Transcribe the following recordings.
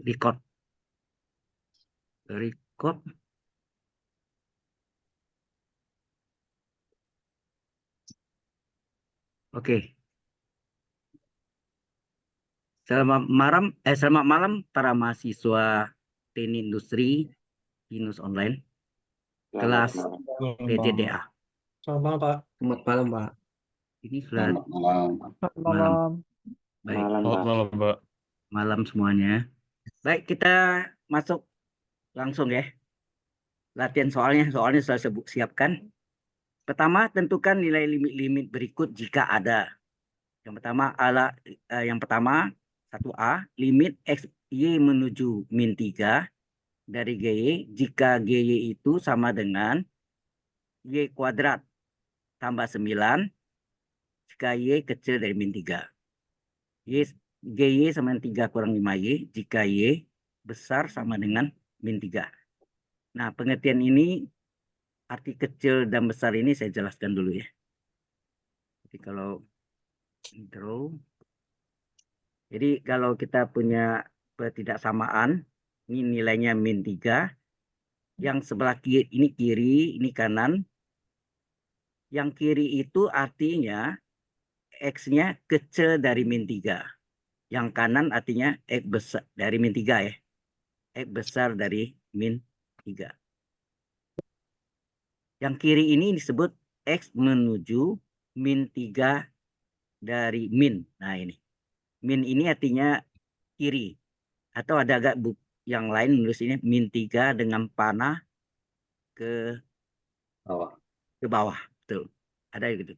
record. Record. Oke. Selamat malam para mahasiswa teknik industri Binus Online kelas PTDA. Selamat malam, Pak. Selamat malam, Pak. Ini sudah Selamat malam. malam. Baik, Selamat malam, Pak. malam semuanya. Baik, kita masuk langsung ya. Latihan soalnya sudah saya siapkan. Pertama, tentukan nilai limit-limit berikut jika ada. Yang pertama 1A, limit X Y menuju min 3 dari GY jika GY itu sama dengan Y kuadrat tambah 9 jika Y kecil dari min 3. GY sama dengan 3 kurang 5Y jika Y besar sama dengan min 3. Nah, pengertian ini, arti kecil dan besar ini saya jelaskan dulu ya. Jadi kalau intro, jadi kalau kita punya ketidaksamaan, ini nilainya min 3, yang sebelah kiri ini kanan, yang kiri itu artinya X-nya kecil dari min 3. Yang kanan artinya X besar dari min 3 ya. X besar dari min 3. Yang kiri ini disebut X menuju min 3 dari min. Nah ini. Min ini artinya kiri. Atau ada agak yang lain menulis ini min 3 dengan panah ke bawah. Betul. Ada gitu.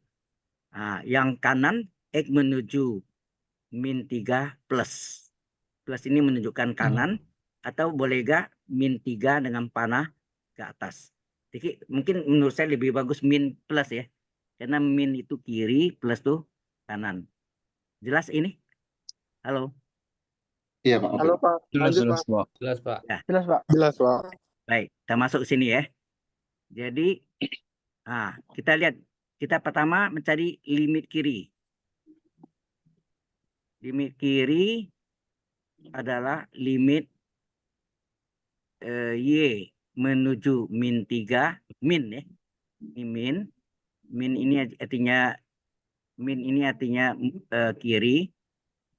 Nah, yang kanan X menuju min 3 plus. Plus ini menunjukkan kanan. Atau boleh gak min 3 dengan panah ke atas. Jadi mungkin menurut saya lebih bagus min plus ya. Karena min itu kiri, plus tuh kanan. Jelas ini? Halo? Iya, Pak. Halo, Pak. Lanjut, Pak. Pak. Jelas, Pak. Ya. Jelas, Pak. Jelas, Pak. Baik, kita masuk ke sini ya. Jadi, kita lihat. Kita pertama mencari limit kiri. Limit kiri adalah limit Y menuju min 3. Min ya. Ini min. Min ini artinya kiri.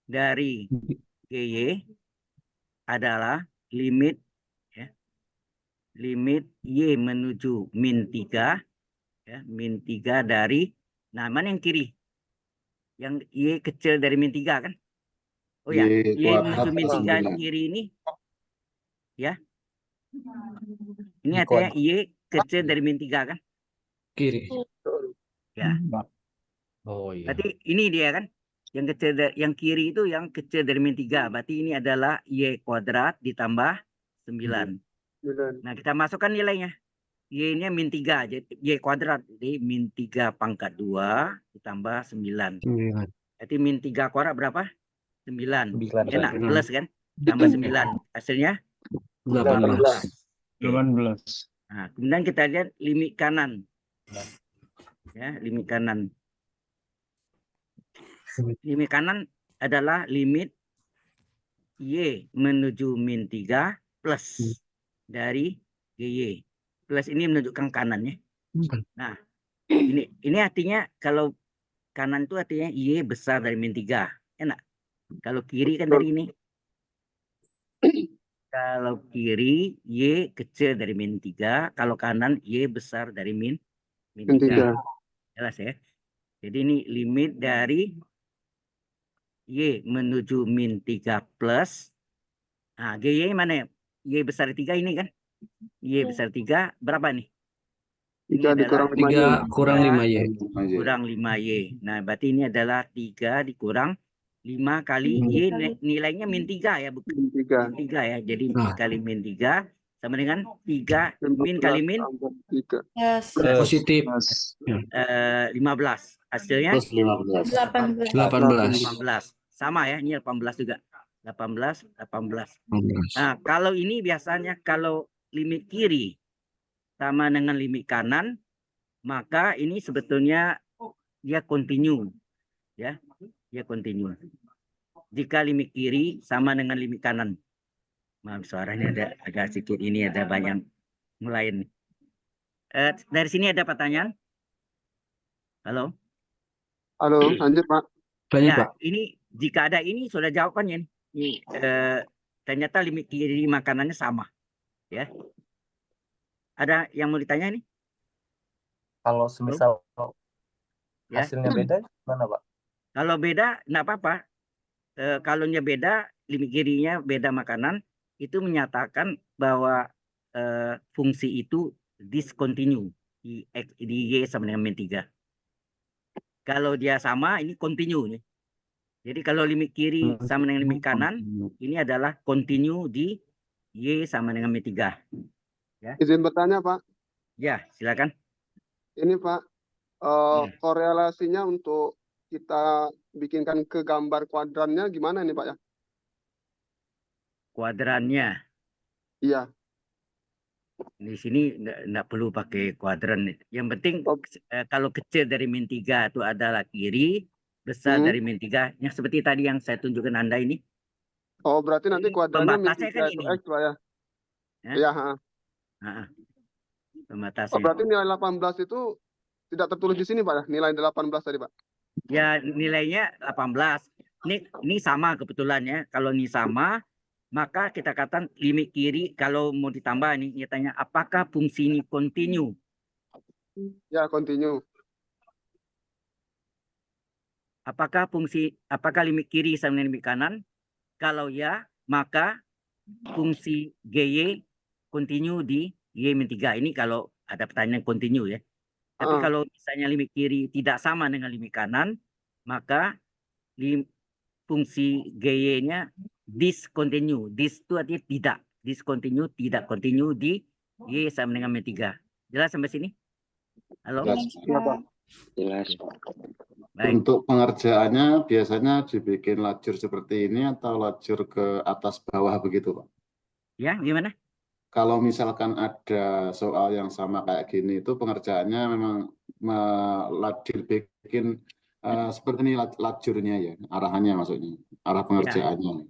Dari GY adalah limit ya, limit Y menuju min 3 ya, min 3 dari, nah mana yang kiri? Yang Y kecil dari min 3 kan? Oh ya, Y menuju min 3 kiri ini ya. Ini artinya Y kecil dari min 3 kan? Kiri. Ya. Oh iya. Berarti ini dia kan? Yang kecil yang kiri itu yang kecil dari min 3. Berarti ini adalah Y kuadrat ditambah 9. Nah, kita masukkan nilainya. Y-nya min 3. Jadi Y kuadrat. Jadi min 3 pangkat 2 ditambah 9. Berarti min 3 kuadrat berapa? 9. Enak, plus kan? Tambah 9. Hasilnya? 18. 18. Nah, kemudian kita lihat limit kanan. Ya, limit kanan. Limit kanan adalah limit Y menuju min 3 plus dari GY. Plus ini menunjukkan kanan ya. Nah, ini artinya kalau kanan itu artinya Y besar dari min 3. Enak. Kalau kiri kan dari ini. Kalau kiri Y kecil dari min 3. Kalau kanan Y besar dari min 3. Jelas ya. Jadi ini limit dari Y menuju min 3 plus. Nah, GY mana ya? Y besar 3 ini kan? Y besar 3 berapa nih? 3 dikurang 3 kurang 5Y. Kurang 5Y. Nah, berarti ini adalah 3 dikurang 5 kali Y nilainya min 3 ya, bukan min 3 ya. Jadi kali min 3 sama dengan 3 min kali min Positif. 15. Hasilnya Plus 15. 18. Sama ya, ini 18 juga. 18. Nah, kalau ini biasanya kalau limit kiri sama dengan limit kanan, maka ini sebetulnya dia continue. Ya, dia continue. Jika limit kiri sama dengan limit kanan. Maaf, suaranya ada agak sedikit ini, ada banyak mulai nih. Dari sini ada pertanyaan? Halo? Halo, lanjut Pak. Lanjut, Ya, Pak. ini jika ada ini sudah jawabannya nih. Ini, ternyata limit kiri makanannya sama. Ya. Ada yang mau ditanya nih? Kalau semisal Ya. hasilnya beda gimana, Pak? Kalau beda, enggak apa-apa. Kalaunya beda, limit kirinya beda makanan, itu menyatakan bahwa fungsi itu discontinue di Y sama dengan min 3. Kalau dia sama, ini continue nih. Jadi kalau limit kiri sama dengan limit kanan, ini adalah continue di Y sama dengan min 3. Ya. Izin bertanya Pak. Ya, silakan. Ini Pak, korelasinya untuk kita bikinkan ke gambar kuadrannya gimana nih Pak ya? Kuadrannya. Iya. Di sini enggak perlu pakai kuadran. Yang penting kalau kecil dari min 3 itu adalah kiri, besar dari min 3. Yang seperti tadi yang saya tunjukkan Anda ini. Oh, berarti nanti kuadrannya min Pembatasnya 3 kan itu ini. X Pak ya? Ya. Iya. Pembatasnya. Oh, berarti nilai 18 itu tidak tertulis di sini Pak ya? Nilai 18 tadi Pak? Ya, nilainya 18. Ini sama kebetulan ya. Kalau ini sama, maka kita katakan limit kiri kalau mau ditambah nih, dia tanya apakah fungsi ini continue? Ya, continue. Apakah limit kiri sama dengan limit kanan? Kalau ya, maka fungsi GY continue di Y min 3. Ini kalau ada pertanyaan continue ya. Tapi kalau misalnya limit kiri tidak sama dengan limit kanan, maka fungsi GY-nya discontinue. Dis itu artinya tidak. Discontinue, tidak continue di Y sama dengan min 3. Jelas sampai sini? Halo? Jelas. Baik. Untuk pengerjaannya biasanya dibikin lajur seperti ini atau lajur ke atas bawah begitu, Pak? Ya, gimana? Kalau misalkan ada soal yang sama kayak gini, itu pengerjaannya memang dibikin seperti ini lajurnya ya, arahannya maksudnya, arah pengerjaannya.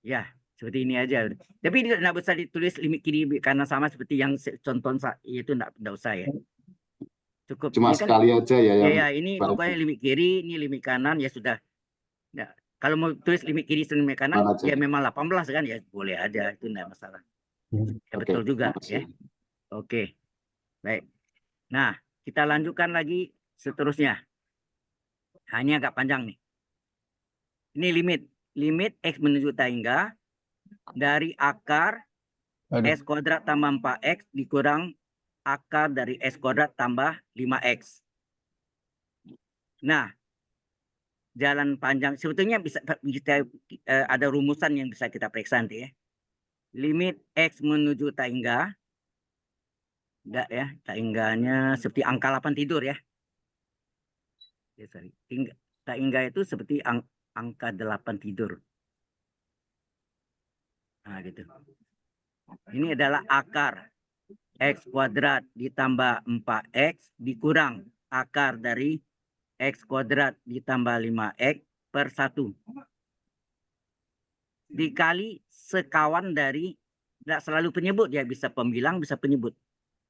Ya, seperti ini aja. Tapi tidak bisa ditulis limit kiri karena sama seperti yang contoh itu tidak usah ya. Cukup. Cuma ini sekali aja ya yang. Ya, ini pokoknya limit kiri, ini limit kanan ya sudah. Nah, kalau mau tulis limit kiri dan limit kanan, ya memang 18 kan ya boleh aja, itu tidak masalah. Ya, betul juga ya. Oke. Baik. Nah, kita lanjutkan lagi seterusnya. Hanya agak panjang nih. Ini limit X menuju tangga dari akar S kuadrat tambah 4X dikurang akar dari S kuadrat tambah 5X. Nah, jalan panjang sebetulnya bisa ada rumusan yang bisa kita periksa nanti ya. Limit X menuju tangga, enggak ya, tangganya seperti angka 8 tidur ya. Tangga itu seperti angka 8 tidur. Nah, gitu. Ini adalah akar X kuadrat ditambah 4X dikurang akar dari X kuadrat ditambah 5X per 1. Dikali sekawan dari, tidak selalu penyebut ya, bisa pembilang, bisa penyebut.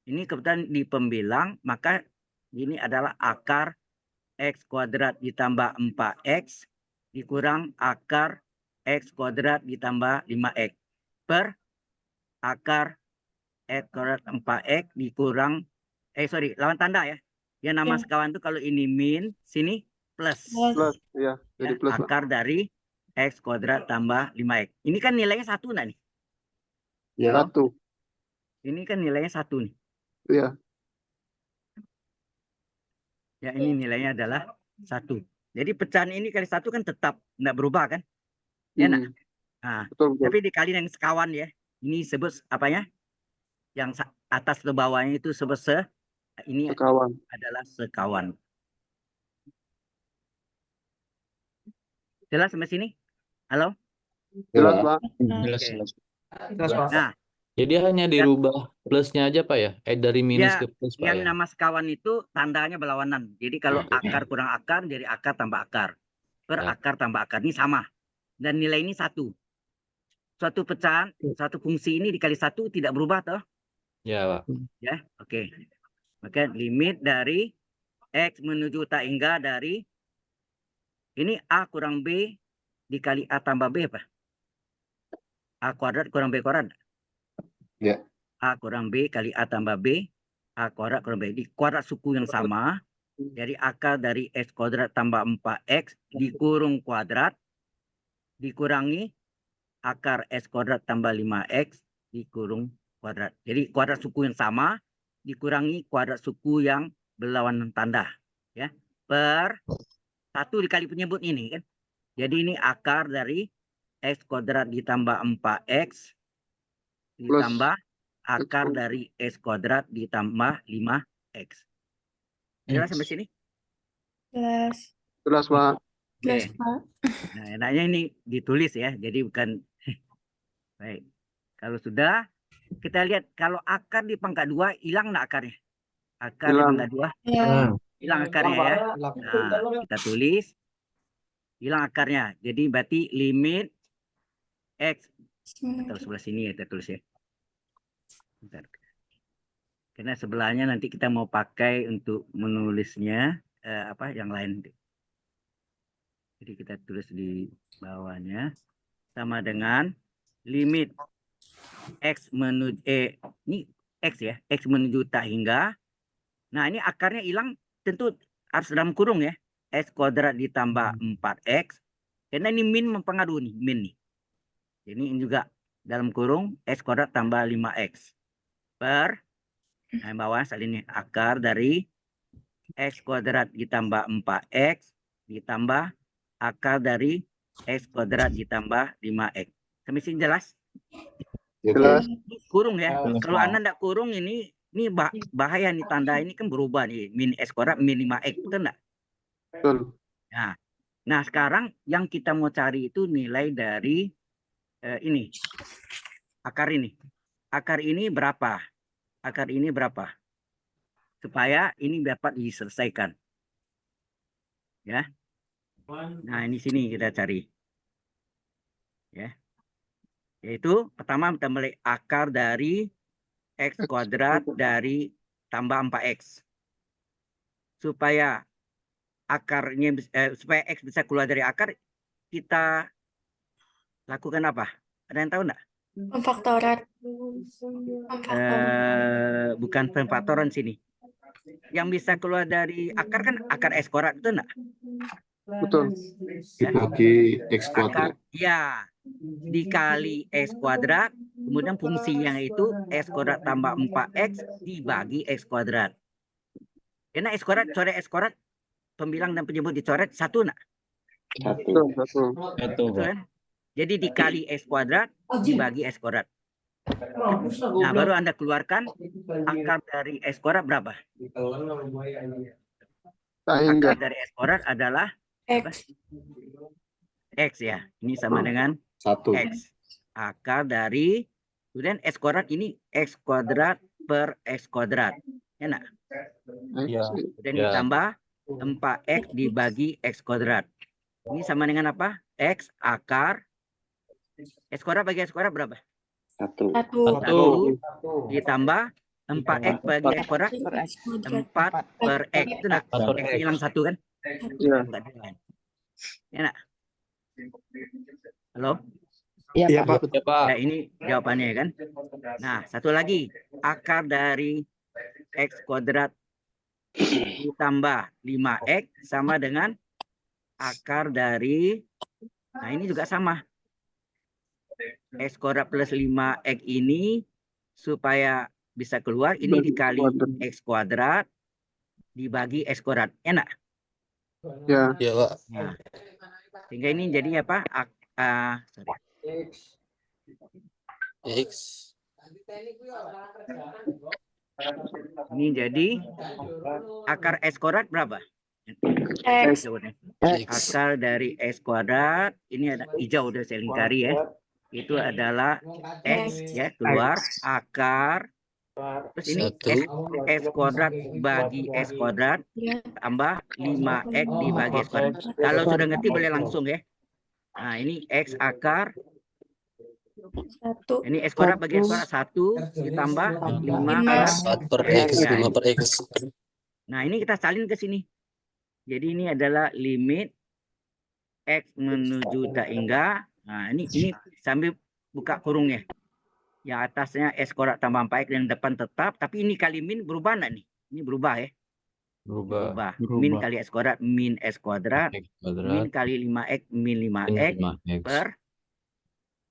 Ini kebetulan di pembilang, maka ini adalah akar X kuadrat ditambah 4X dikurang akar X kuadrat ditambah 5X per akar X kuadrat 4X dikurang, lawan tanda ya. Yang nama sekawan itu kalau ini min, sini plus. Plus, ya. Jadi plus, akar dari X kuadrat tambah 5X. Ini kan nilainya 1 enggak nih? Ya. 1. Ini kan nilainya 1 nih. Iya. Ya, ini nilainya adalah 1. Jadi pecahan ini kali 1 kan tetap enggak berubah kan? Ya enggak? Nah, betul. Tapi dikali dengan sekawan ya. Ini sebut apanya? Yang atas ke bawahnya itu sebut ini sekawan. Adalah sekawan. Jelas sampai sini? Halo? Jelas, Pak. Jelas. Nah, jadi hanya dirubah plusnya aja Pak ya? Dari minus ya, ke plus Pak yang ya? nama sekawan itu tandanya berlawanan. Jadi kalau akar kurang akar, dari akar tambah akar. Per akar tambah akar. Ini sama. Dan nilai ini 1. suatu pecahan, satu fungsi ini dikali 1 tidak berubah toh? Ya, Pak. Ya, oke. Maka limit dari X menuju tak hingga dari ini A kurang B dikali A tambah B apa? A kuadrat kurang B kuadrat. Ya. A kurang B kali A tambah B. A kuadrat kurang B. Di kuadrat suku yang sama. Jadi akar dari X kuadrat tambah 4X dikurung kuadrat. Dikurangi akar X kuadrat tambah 5X dikurung kuadrat. Jadi kuadrat suku yang sama dikurangi kuadrat suku yang berlawanan tanda. Ya, per 1 dikali penyebut ini kan. Jadi ini akar dari X kuadrat ditambah 4X ditambah akar dari X kuadrat ditambah 5X. Jelas sampai sini? Jelas. Jelas, Pak. Jelas, Oke. Pak. Nah, enaknya ini ditulis ya. Jadi bukan baik. Kalau sudah kita lihat kalau akar di pangkat 2 hilang enggak akarnya? Akar di Hilang. pangkat 2 Ya. hilang akarnya ya. Nah, kita tulis hilang akarnya. Jadi berarti limit X atau sebelah sini ya kita tulis ya. Bentar. Karena sebelahnya nanti kita mau pakai untuk menulisnya apa yang lain. Jadi kita tulis di bawahnya sama dengan limit X menuju ini X ya, X menuju tak hingga. Nah, ini akarnya hilang tentu harus dalam kurung ya. X kuadrat ditambah 4X. Karena ini min mempengaruhi nih, min nih. Jadi ini juga dalam kurung X kuadrat tambah 5X. Per, nah bawah saat ini akar dari X kuadrat ditambah 4X ditambah akar dari X kuadrat ditambah 5X. Sampai sini jelas? Jelas. Ini kurung ya. Jelas, Kalau Pak. Anda tidak kurung ini bahaya nih, tanda ini kan berubah nih. Min X kuadrat min 5X, betul enggak? Betul. Nah, sekarang yang kita mau cari itu nilai dari ini. Akar ini. Akar ini berapa? Akar ini berapa? Supaya ini dapat diselesaikan. Ya. Nah, ini sini kita cari. Ya. Yaitu pertama kita mulai akar dari X kuadrat dari tambah 4X. Supaya akarnya supaya X bisa keluar dari akar, kita lakukan apa? Ada yang tahu enggak? Pemfaktoran. Bukan pemfaktoran sini. Yang bisa keluar dari akar kan akar X kuadrat, itu enggak? Betul. Dibagi X Akar, kuadrat. ya, dikali X kuadrat, kemudian fungsinya itu X kuadrat tambah 4X dibagi X kuadrat. Karena X kuadrat, coret X kuadrat, pembilang dan penyebut dicoret satu enggak? Betul. Betul. Satu, Betul Pak. kan? Jadi dikali X kuadrat dibagi X kuadrat. Nah, baru Anda keluarkan akar dari X kuadrat berapa? Tak hingga. Akar dari X kuadrat adalah X. X ya. Ini sama dengan 1. X. Akar dari, kemudian X kuadrat ini X kuadrat per X kuadrat. Ya, nak? Iya. Kemudian Ya. ditambah 4X dibagi X kuadrat. Ini sama dengan apa? X akar. X kuadrat bagi X kuadrat berapa? 1. Satu. 1 ditambah 4X bagi X kuadrat. 4 per X. Itu nak? Per X X. hilang 1 kan? Iya. Enggak ada. Ya, nak? Halo? Iya, Pak. Ya, Pak. Nah, ini jawabannya kan. Nah, satu lagi. Akar dari X kuadrat ditambah 5X sama dengan akar dari, nah ini juga sama. X kuadrat plus 5X ini supaya bisa keluar, ini dikali X kuadrat dibagi X kuadrat. Enak? Ya. Ya, Pak. Nah, sehingga ini jadinya apa? Sorry. X. Ini jadi akar X kuadrat berapa? X. Jawabannya. X. Akar dari X kuadrat, ini ada hijau udah saya lingkari ya. Itu adalah X ya, keluar akar. Terus ini X kuadrat bagi X kuadrat Ya. tambah 5X dibagi X kuadrat. Kalau sudah ngerti boleh langsung ya. Nah, ini X akar 1 Ini X kuadrat bagi X kuadrat 1 ditambah 5 per 4 per X, Ya. 5 per X. Nah, ini kita salin ke sini. Jadi ini adalah limit X menuju tak hingga. Nah, ini sambil buka kurungnya. Yang atasnya S kuadrat tambah 4X yang depan tetap. Tapi ini kali min berubah enggak nih? Ini berubah ya. Berubah. Min kali X kuadrat min S kuadrat. X kuadrat Min kali 5X min 5X 5X. per.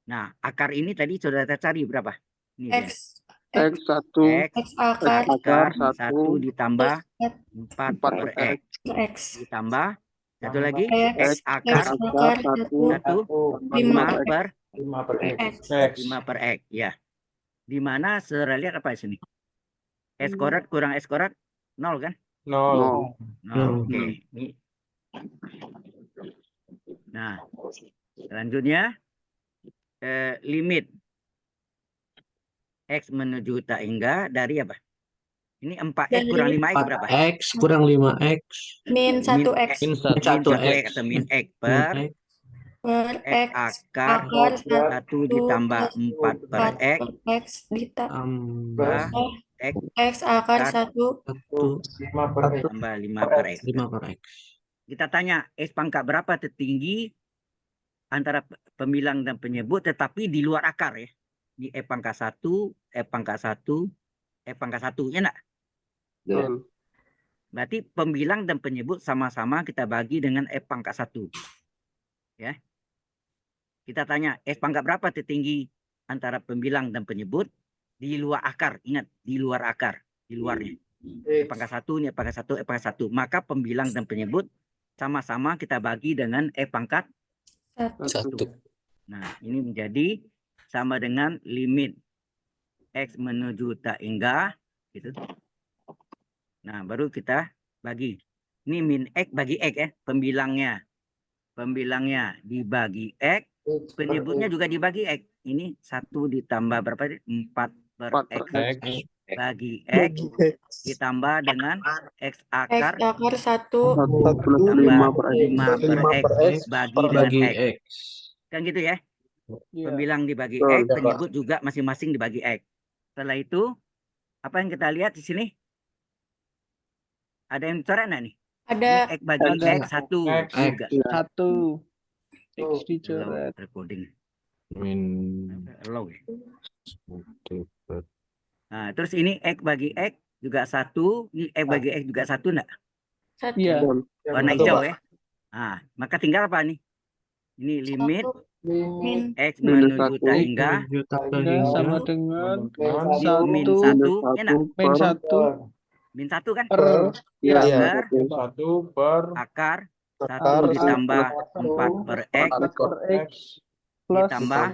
Nah, akar ini tadi sudah kita cari berapa? Ini dia. X X1 X X akar akar akar 1 ditambah 4 4 per per X. X Ditambah satu lagi X X akar akar 1 5 5 per X 5 per X. Ya. Di mana saudara lihat apa di sini? S kuadrat kurang S kuadrat 0 kan? 0. Oke. Ini. Nah, selanjutnya limit X menuju tak hingga dari apa? Ini 4X kurang 5X berapa? 4X kurang 5X min 1X Min Min 1 1X 1X. atau min X per per X X akar akar 1 ditambah 4 per X X ditambah tambah X akar 1 1 tambah 5 per X. 5 per X. Kita tanya X pangkat berapa tertinggi antara pembilang dan penyebut tetapi di luar akar ya. Di F pangkat 1, F pangkat 1, F pangkat 1 ya enggak? Ya. Berarti pembilang dan penyebut sama-sama kita bagi dengan F pangkat 1. Ya. Kita tanya F pangkat berapa tertinggi antara pembilang dan penyebut di luar akar. Ingat, di luar akar, di luarnya. F pangkat 1, ini F pangkat 1, F pangkat 1. Maka pembilang dan penyebut sama-sama kita bagi dengan F pangkat 1 1. Nah, ini menjadi sama dengan limit X menuju tak hingga gitu. Nah, baru kita bagi. Ini min X bagi X ya, pembilangnya. Pembilangnya dibagi X, penyebutnya juga dibagi X. Ini 1 ditambah berapa? 4 per 4 X per X. bagi X ditambah dengan X X akar akar 1 1 plus tambah 5 per X. 5 per X bagi dengan Bagi X. X. Kan gitu ya? Pembilang dibagi Betul. X, penyebut juga masing-masing dibagi X. Setelah itu, apa yang kita lihat di sini? Ada yang bicara enggak nih? ada Ini X bagi Ada. X 1. X. Juga. Satu. Hello, recording. Min Hello, ya. 1 per Nah, terus ini X bagi X juga 1. Ini X bagi X juga 1 enggak? 1 Warna hijau ya. Nah, maka tinggal apa nih? Ini limit min X Minus menuju 1. tak hingga sama dengan min 1 ya enggak? min 1 Min 1 kan? per Ya. Per 1 per akar 1 akar ditambah 4 per X X plus ditambah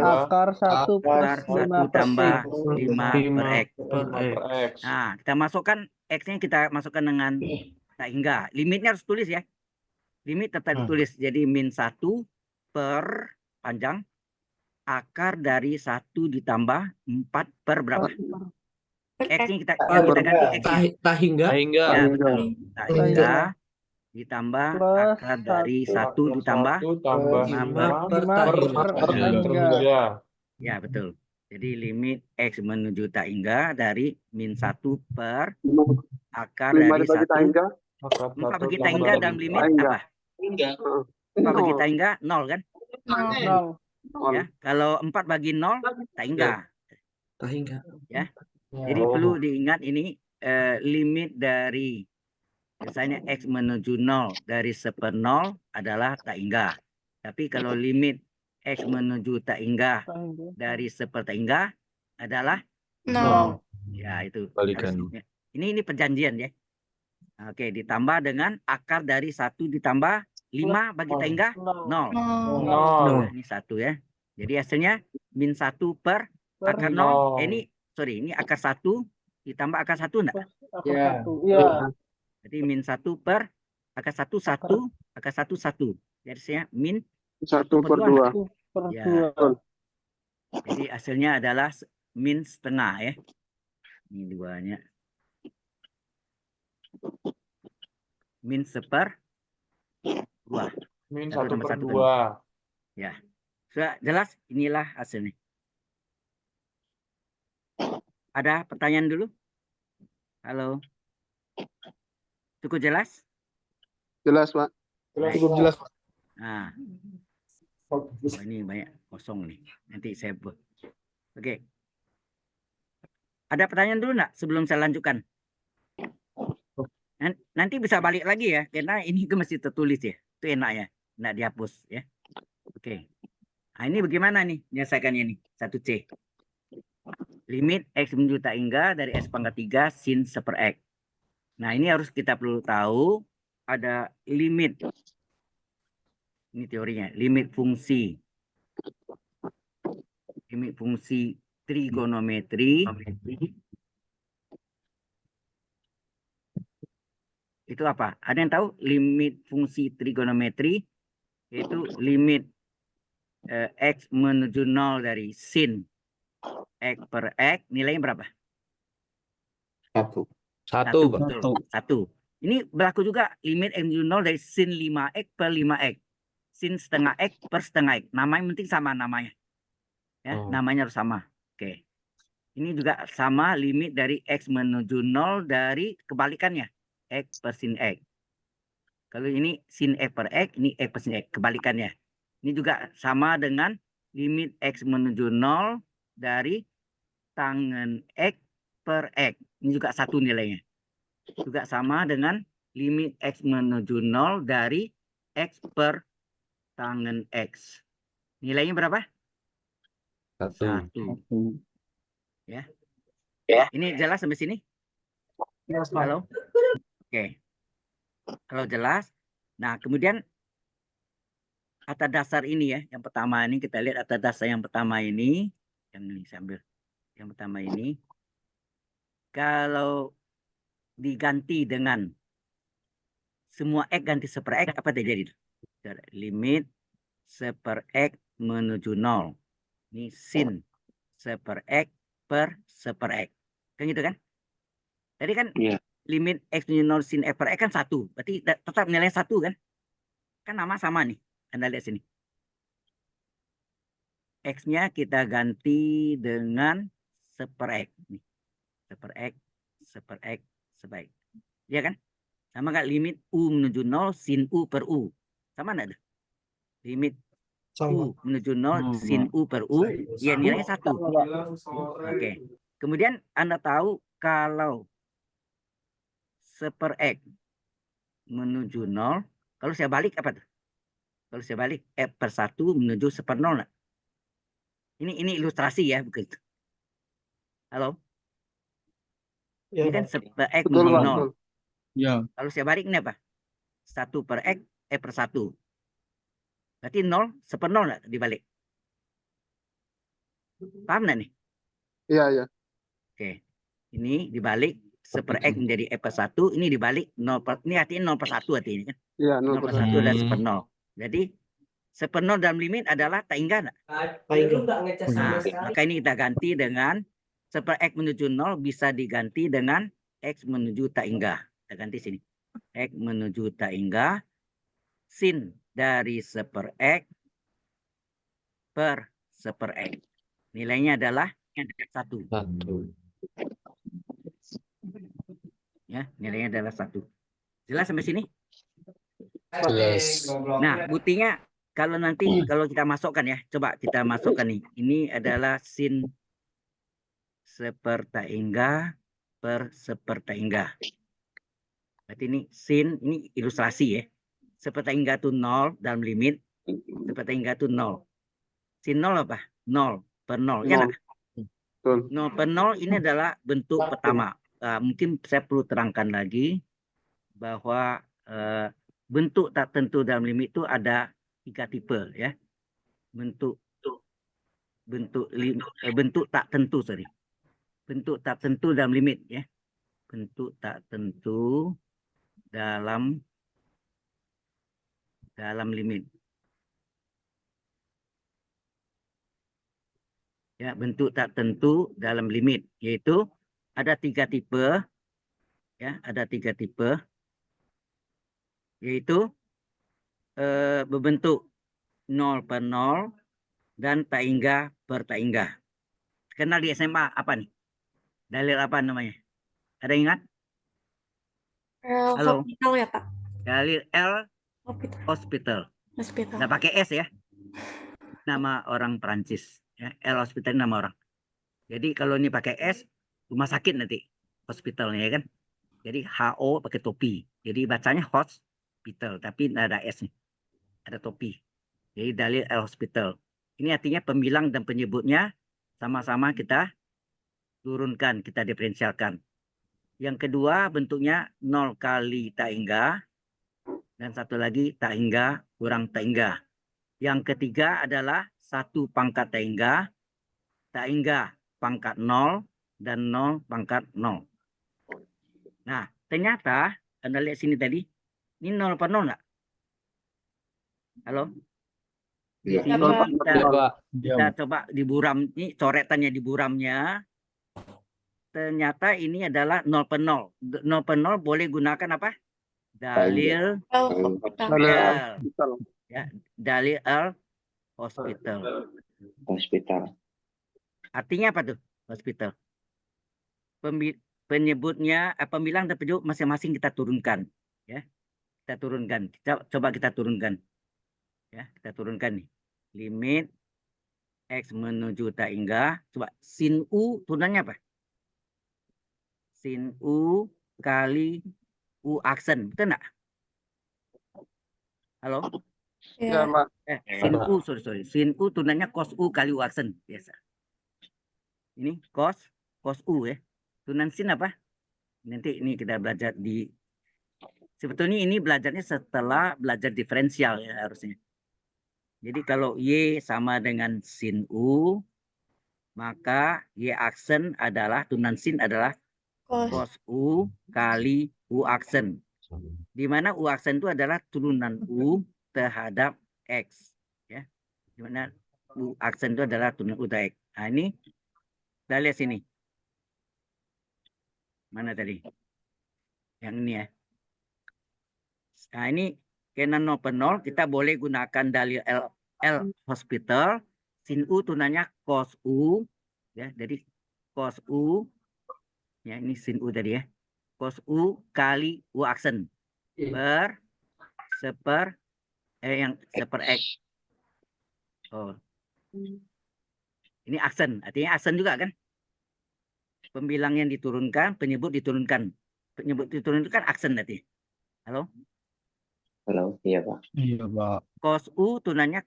akar 1 per plus 1 5 per tambah X. 5 per X. per X. Nah, kita masukkan X-nya kita masukkan dengan tak hingga. Limitnya harus tulis ya. Limit tetap ditulis. Jadi min 1 per panjang akar dari 1 ditambah 4 per berapa? per X X-nya kita ganti X-nya. Tak hingga hingga Ya, betul. Tak hingga ditambah Plus akar dari 1 ditambah 5 per tak 5 per hingga. ya betul. Jadi limit X menuju tak hingga dari min 1 per akar 5 dari dibagi 1. tangga. 4 bagi tak hingga dalam limit Tangga. apa? 4 bagi tak hingga 0 kan? 0 Ya, kalau 4 bagi 0 tak hingga. tak hingga. Jadi perlu diingat ini limit dari misalnya X menuju 0 dari 1/0 adalah tak hingga. Tapi kalau limit X menuju tak hingga dari 1 tak hingga adalah 0 ya itu. Balikan. harusnya. Ini perjanjian ya. Oke, ditambah dengan akar dari 1 ditambah 5 bagi tak hingga 0. 0 Ini 1 ya. Jadi hasilnya min 1 per akar 0. Ini akar 1 ditambah akar 1 enggak? Iya. Jadi min 1 per akar 1 1 akar 1 1. Jadi hasilnya min 1 per 2. ya. Jadi hasilnya adalah min setengah ya. Ini duanya. Min 1/2. Min 1 1 tambah per 1 2. Ya. Sudah jelas? Inilah hasilnya. Ada pertanyaan dulu? Halo. Cukup jelas? Jelas, Pak. Baik. Cukup jelas, Pak. Nah, oh, ini banyak kosong nih. Nanti saya buat. Oke. Ada pertanyaan dulu nggak sebelum saya lanjutkan? Nanti bisa balik lagi ya, karena ini itu masih tertulis ya. Itu enak ya, nggak dihapus ya. Oke. Nah, ini bagaimana nih menyelesaikannya nih? 1C. Limit X menuju tak hingga dari X pangkat 3 sin seper X. Nah, ini harus kita perlu tahu ada limit. Ini teorinya, limit fungsi. Limit fungsi trigonometri. Itu apa? Ada yang tahu limit fungsi trigonometri? Yaitu limit X menuju 0 dari sin X per X, nilainya berapa? 1. Satu, Pak. Betul. 1. Ini berlaku juga limit X menuju 0 dari sin 5X per 5X. Sin setengah X per setengah X. Namanya penting sama namanya. Ya, Oh. namanya harus sama. Oke. Ini juga sama limit dari X menuju 0 dari kebalikannya. X per sin X. Kalau ini sin X per X, ini X per sin X. Kebalikannya. Ini juga sama dengan limit X menuju 0 dari tangen X per X. Ini juga satu nilainya. Juga sama dengan limit X menuju 0 dari X per tangen X. Nilainya berapa? Satu. 1. Ya. Ini jelas sampai sini? Halo? Oke. Kalau jelas. Nah, kemudian atas dasar ini ya, yang pertama ini kita lihat atas dasar yang pertama ini, yang ini saya ambil. Yang pertama ini, kalau diganti dengan semua X ganti seper X, apa terjadi? Limit seper X menuju 0. Ini sin seper X per seper X. Kan gitu kan? Tadi kan limit X menuju 0 sin X per X kan 1. Berarti tetap nilai 1 kan? Kan nama sama nih. Anda lihat sini. X-nya kita ganti dengan seper X. Nih. Seper X, seper X, seper X. Iya kan? Sama nggak limit U menuju 0 sin U per U? Sama nggak? Limit U menuju 0 sin U per U, ya nilainya 1. Oke. Kemudian Anda tahu kalau seper X menuju 0, kalau saya balik apa tuh? Kalau saya balik X per 1 menuju seper 0. Ini ilustrasi ya, begitu. Halo? Ya, Ini kan seper X Betul, menuju Pak. 0. Betul. Ya. Kalau saya balik ini apa? 1 per X, X per 1. Berarti 0, seper 0 nggak dibalik? Paham nggak nih? Iya, iya. Oke. Ini dibalik seper X menjadi X per 1. Ini dibalik 0 per, ini artinya 0 per 1 artinya kan? Iya, 0 0 per per 1 1. adalah seper 0. Jadi seper 0 dalam limit adalah tak hingga nggak? Nah, maka ini kita ganti dengan seper X menuju 0 bisa diganti dengan X menuju tak hingga. Kita ganti sini. X menuju tak hingga sin dari seper X per seper X. Nilainya adalah 1. Satu. Ya, nilainya adalah 1. Jelas sampai sini? Jelas. Nah, buktinya kalau nanti kalau kita masukkan ya, coba kita masukkan nih. Ini adalah sin seper tak hingga per seper tak hingga. Berarti ini sin, ini ilustrasi ya. Seper tak hingga itu 0 dalam limit. Seper tak hingga itu 0. Sin 0 apa? 0 per 0. Ya nggak? Betul. 0 per 0 ini adalah bentuk pertama. Mungkin saya perlu terangkan lagi bahwa bentuk tak tentu dalam limit itu ada 3 tipe ya. Bentuk tak tentu, sorry. Bentuk tak tentu dalam limit ya. Bentuk tak tentu dalam limit. Ya, bentuk tak tentu dalam limit, yaitu ada 3 tipe. Ya, ada 3 tipe. Yaitu berbentuk 0 per 0, dan taingga per taingga. Kenal di SMA apa nih? Dalil apa namanya? Ada yang ingat? Halo. Hospital ya Pak. Dalil L Hospital. hospital. Hospital. Nggak pakai S ya. Nama orang Perancis. Ya. L hospital nama orang. Jadi kalau ini pakai S, rumah sakit nanti. Hospitalnya ya kan. Jadi HO pakai topi. Jadi bacanya hospital. Tapi nggak ada S nih. Ada topi. Jadi dalil L hospital. Ini artinya pembilang dan penyebutnya sama-sama kita turunkan, kita diferensialkan. Yang kedua bentuknya 0 kali taingga. Dan satu lagi taingga kurang taingga. Yang ketiga adalah 1 pangkat taingga pangkat 0, dan 0 pangkat 0. Nah, ternyata, Anda lihat sini tadi, ini 0 per 0 nggak? Halo? Di Iya. sini Nol, Pak. kita, Ya, Pak. kita coba di buram, ini coretannya di buramnya. Ternyata ini adalah 0 per 0. 0 per 0 boleh gunakan apa? Dalil Hospital. L. Hospital. Ya, dalil L hospital. Artinya apa tuh hospital? Penyebutnya, pembilang dan penyebut masing-masing kita turunkan. Ya, kita turunkan. Coba kita turunkan. Ya, kita turunkan nih. Limit X menuju taingga. Coba sin U turunannya apa? Sin U kali U aksen. Betul nggak? Halo? Ya, Ya. Pak. Sin U, sorry. Sin U turunannya cos U kali U aksen. Biasa. Ini cos U ya. Turunan sin apa? Nanti ini kita belajar di... Sebetulnya ini belajarnya setelah belajar diferensial ya harusnya. Jadi kalau Y sama dengan sin U, maka Y aksen adalah, turunan sin adalah cos U kali U aksen. Di mana U aksen itu adalah turunan U terhadap X. Ya. Di mana U aksen itu adalah turunan U terhadap X. Nah ini, kita lihat sini. Mana tadi? Yang ini ya. Nah ini, karena 0 per 0, kita boleh gunakan dalil L hospital. Sin U turunannya cos U. Ya, jadi cos U. Ya, ini sin U tadi ya. Cos U kali U aksen. Seper X. Oh. Ini aksen, artinya aksen juga kan? Pembilang yang diturunkan, penyebut diturunkan. Penyebut diturunkan aksen nanti. Halo? Iya, Pak. Cos U turunannya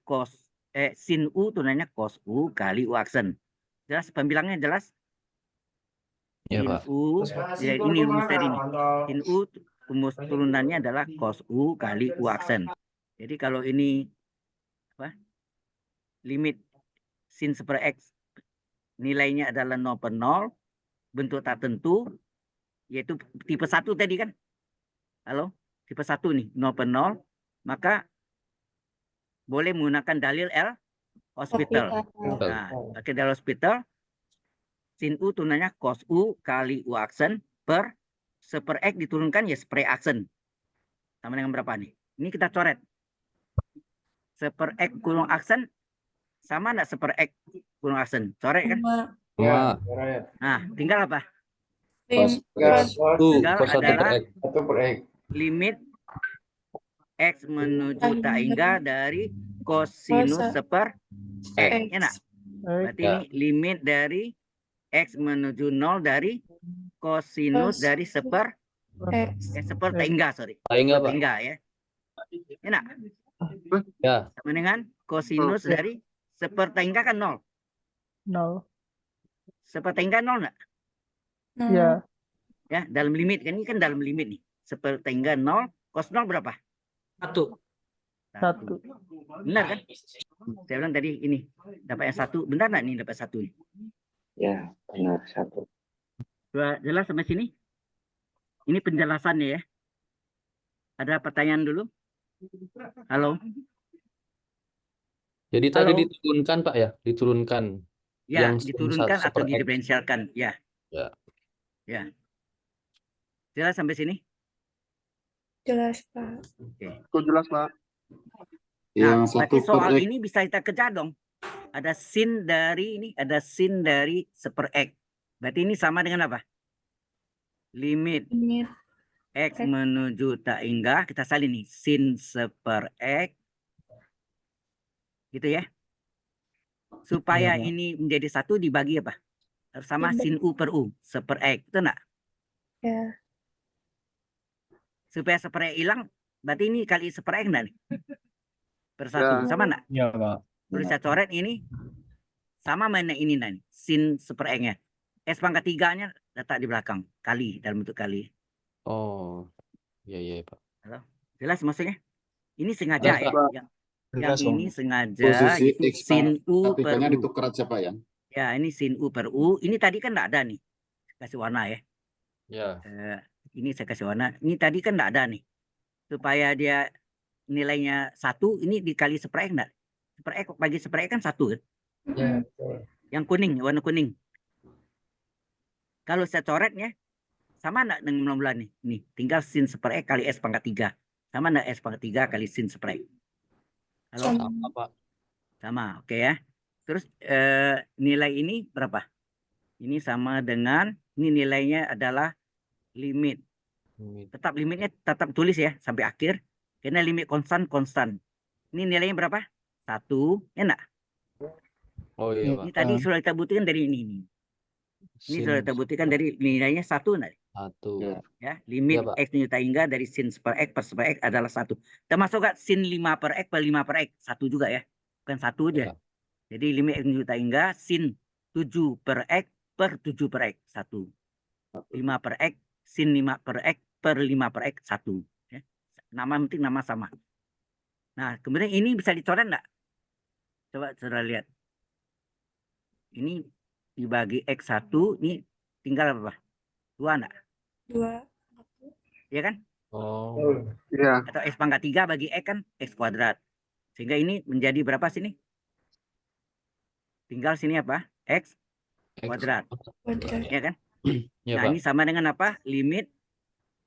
sin U turunannya cos U kali U aksen. Jelas pembilangnya jelas? Ya, Sin Pak. U, ya, ini rumus tadi nih. Sin U rumus turunannya adalah cos U kali U aksen. Jadi kalau ini apa? Limit sin seper X nilainya adalah 0 per 0, bentuk tak tentu, yaitu tipe 1 tadi kan? Halo? Tipe 1 nih, 0 per 0, maka boleh menggunakan dalil L hospital. Nah, pakai dalil hospital, sin U turunannya cos U kali U aksen per seper X diturunkan ya seper aksen. Sama dengan berapa nih? Ini kita coret. Seper X kurung aksen sama enggak seper X kurung aksen? Coret kan? Sama. Nah, tinggal apa? Tinggal Tinggal cos 1 per adalah X. limit X menuju taingga dari kosinus seper X. Ya enggak? Berarti Ya. ini limit dari X menuju 0 dari kosinus dari seper taingga, sorry. Taingga, Pak. Taingga ya. Enak. Ya. Sama dengan kosinus dari seper taingga kan 0. 0. Seper taingga 0 enggak? Ya. Ya, dalam limit kan ini kan dalam limit nih. Seper taingga 0, cos 0 berapa? 1. 1. Benar kan? Saya bilang tadi ini dapat yang 1. Benar enggak nih dapat 1 nih? Ya, benar 1. Sudah jelas sampai sini? Ini penjelasannya ya. Ada pertanyaan dulu? Halo? Jadi tadi Halo? diturunkan, Pak ya? Diturunkan. Ya, Yang diturunkan seper atau X. didiferensialkan. Ya. Ya. Ya. Jelas sampai sini? Jelas, Pak. Oke. Itu jelas, Pak. Nah, Yang berarti 1 per soal X. ini bisa kita kejar dong. Ada sin dari ini, ada sin dari seper X. Berarti ini sama dengan apa? Limit Limit X X. menuju tak hingga, kita salin nih, sin seper X. Gitu ya. Supaya Pak. ini menjadi satu dibagi apa? Harus sama Dibagi. sin U per U, seper X. Itu enggak? Ya. Supaya seper X hilang, berarti ini kali seper X enggak nih? Per satu, Ya. sama enggak? Iya, Pak. Terus saya coret ini, sama mana ini nih, sin seper X-nya. S pangkat 3-nya letak di belakang, kali, dalam bentuk kali. Oh, iya iya Pak. Jelas maksudnya? Ini sengaja Jelas, ya. Pak. Yang ini sengaja Posisi itu X sin U per nya U. ditukar aja Pak ya. Ya, ini sin U per U. Ini tadi kan enggak ada nih. Kasih warna ya. Ya. Ini saya kasih warna. Ini tadi kan enggak ada nih. Supaya dia nilainya 1, ini dikali seper X enggak? Seper X bagi seper X kan 1 kan? Mm-mm. Yang kuning, warna kuning. Kalau saya coretnya, sama enggak dengan bulan nih? Nih, tinggal sin seper X kali S pangkat 3. Sama enggak S pangkat 3 kali sin seper X? Halo? Sama. Sama Pak. Sama, oke ya. Terus nilai ini berapa? Ini sama dengan, ini nilainya adalah limit. Tetap limitnya tetap tulis ya sampai akhir. Karena limit konstan. Ini nilainya berapa? 1, ya enggak? Oh iya Pak. Ini tadi sudah kita buktikan dari ini. Ini Sin sudah kita buktikan dari nilainya 1 enggak? 1. Ya. Ya, limit Ya, Pak. X menuju tak hingga dari sin per X per seper X adalah 1. Termasuk gak sin 5 per X per 5 per X? 1 juga ya. Bukan 1 aja. Ya. Jadi limit X menuju tak hingga sin 7 per X per 7 per X. 1. 5 per X, sin 5 per X per 5 per X. 1. Ya. Nama penting nama sama. Nah, kemudian ini bisa dicoret enggak? Coba saudara lihat. Ini dibagi X1, ini tinggal apa? 2 enggak? 2. Iya kan? Oh. Ya. Atau X pangkat 3 bagi X kan X kuadrat. Sehingga ini menjadi berapa sini? Tinggal sini apa? X kuadrat. Kuadrat. Ya kan? Ya Nah, Pak. ini sama dengan apa? Limit